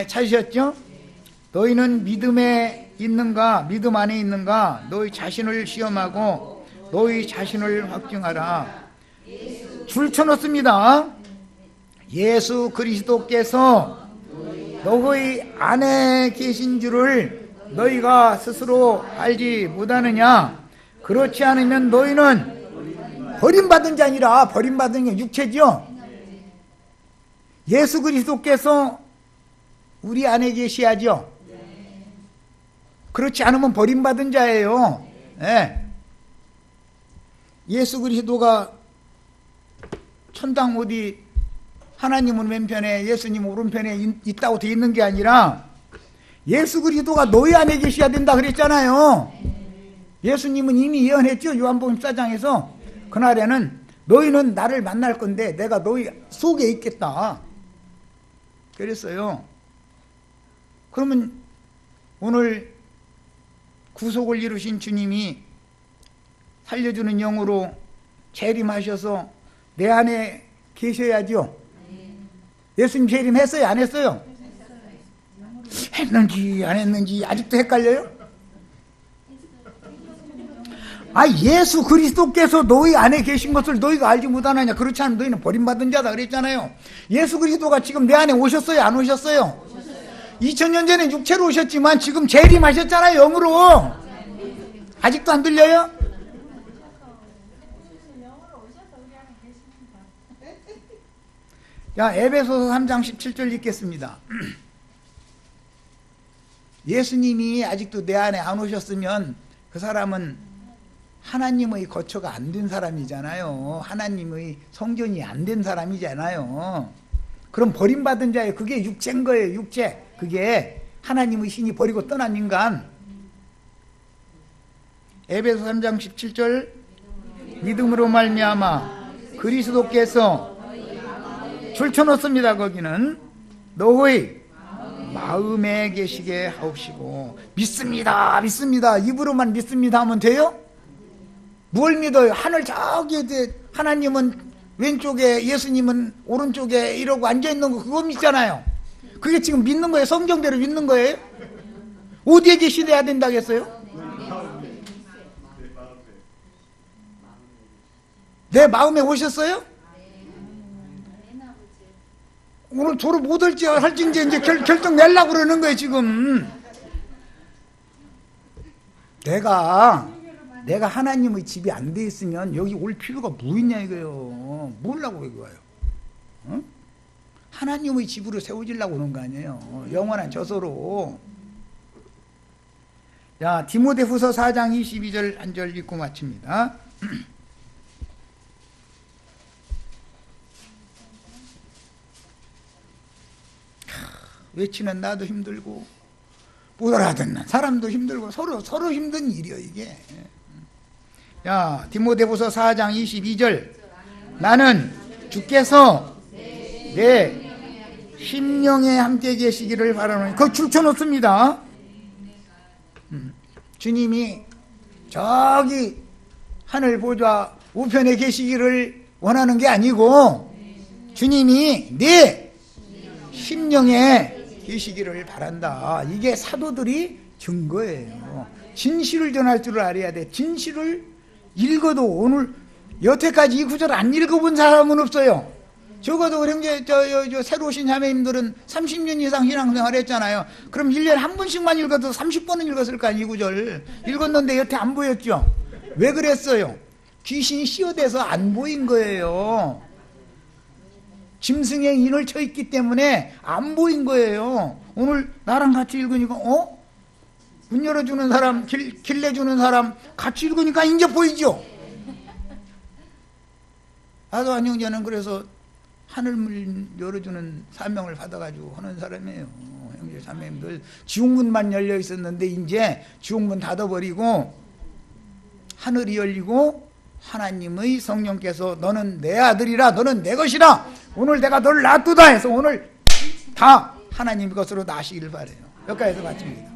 찾으셨죠? 너희는 믿음에 있는가? 믿음 안에 있는가? 너희 자신을 시험하고 너희 자신을 확증하라. 줄 쳐놓습니다. 예수 그리스도께서 너희 안에 계신 줄을 너희가 스스로 알지 못하느냐? 그렇지 않으면 너희는 버림받은 자니라. 버림받은 게 육체죠. 예수 그리스도께서 우리 안에 계셔야죠. 그렇지 않으면 버림받은 자예요. 네. 예수 그리스도가 천당 어디 하나님은 왼편에 예수님 오른편에 있다고 돼 있는 게 아니라 예수 그리스도가 너희 안에 계셔야 된다 그랬잖아요. 예수님은 이미 예언했죠. 요한복음 14장에서 그날에는 너희는 나를 만날 건데 내가 너희 속에 있겠다 그랬어요. 그러면 오늘 구속을 이루신 주님이 살려주는 영으로 재림하셔서 내 안에 계셔야죠. 예수님 재림했어요? 안 했어요? 했는지 안 했는지 아직도 헷갈려요? 예수 그리스도께서 너희 안에 계신 것을 너희가 알지 못하느냐? 그렇지 않으면 너희는 버림받은 자다 그랬잖아요. 예수 그리스도가 지금 내 안에 오셨어요? 안 오셨어요? 2000년 전에 육체로 오셨지만 지금 재림하셨잖아요. 영으로. 아직도 안 들려요? 야, 에베소서 3장 17절 읽겠습니다. 예수님이 아직도 내 안에 안 오셨으면 그 사람은 하나님의 거처가 안 된 사람이잖아요. 하나님의 성전이 안 된 사람이잖아요. 그럼 버림받은 자예요. 그게 육체인 거예요. 육체. 그게 하나님의 신이 버리고 떠난 인간. 에베소 3장 17절 믿음으로 말미암아 그리스도께서 줄쳐놓습니다. 거기는 너희 마음에 계시게 하옵시고. 믿습니다 믿습니다 입으로만 믿습니다 하면 돼요? 뭘 믿어요? 하늘 저기 하나님은 왼쪽에 예수님은 오른쪽에 이러고 앉아있는 거 그거 믿잖아요. 그게 지금 믿는 거예요? 성경대로 믿는 거예요? 어디에 계시대야 된다겠어요? 내 마음에 오셨어요? 오늘 졸업 못 할지 이제 결정 내려고 그러는 거예요 지금. 내가 하나님의 집이 안 돼 있으면 여기 올 필요가 뭐 있냐 이거예요. 뭐라고 여기 와요? 어? 하나님의 집으로 세워지려고 그런 거 아니에요. 영원한 저소로. 자, 디모데후서 4장 22절 한 절 읽고 마칩니다. 외치는 나도 힘들고 못 알아듣는 사람도 힘들고 서로 힘든 일이요 이게. 야, 디모데후서 4장 22절 나는 주께서 내 심령에 함께 계시기를 바라노니. 그거 줄쳐놓습니다. 주님이 저기 하늘 보좌 우편에 계시기를 원하는 게 아니고 주님이 내 심령에 계시기를 바란다. 이게 사도들이 증거예요. 진실을 전할 줄 알아야 돼. 진실을 읽어도 오늘 여태까지 이 구절 안 읽어본 사람은 없어요. 적어도 형제 저 새로 오신 자매님들은 30년 이상 신앙생활 했잖아요. 그럼 1년에 한 번씩만 읽어도 30번은 읽었을 거 아니에요. 이 구절 읽었는데 여태 안 보였죠. 왜 그랬어요? 귀신이 씌어대서 안 보인 거예요. 짐승의 인을 쳐 있기 때문에 안 보인 거예요. 오늘 나랑 같이 읽으니까 문 열어주는 사람, 길 내주는 사람 같이 읽으니까 이제 보이죠. 아도한 형제는 그래서 하늘문 열어주는 사명을 받아가지고 하는 사람이에요. 형제 자매님들 지옥문만 열려 있었는데 이제 지옥문 닫아버리고 하늘이 열리고 하나님의 성령께서 너는 내 아들이라 너는 내 것이라 오늘 내가 너를 놔두다 해서 오늘 다 하나님 것으로 나시길 바래요. 여기까지서 마칩니다.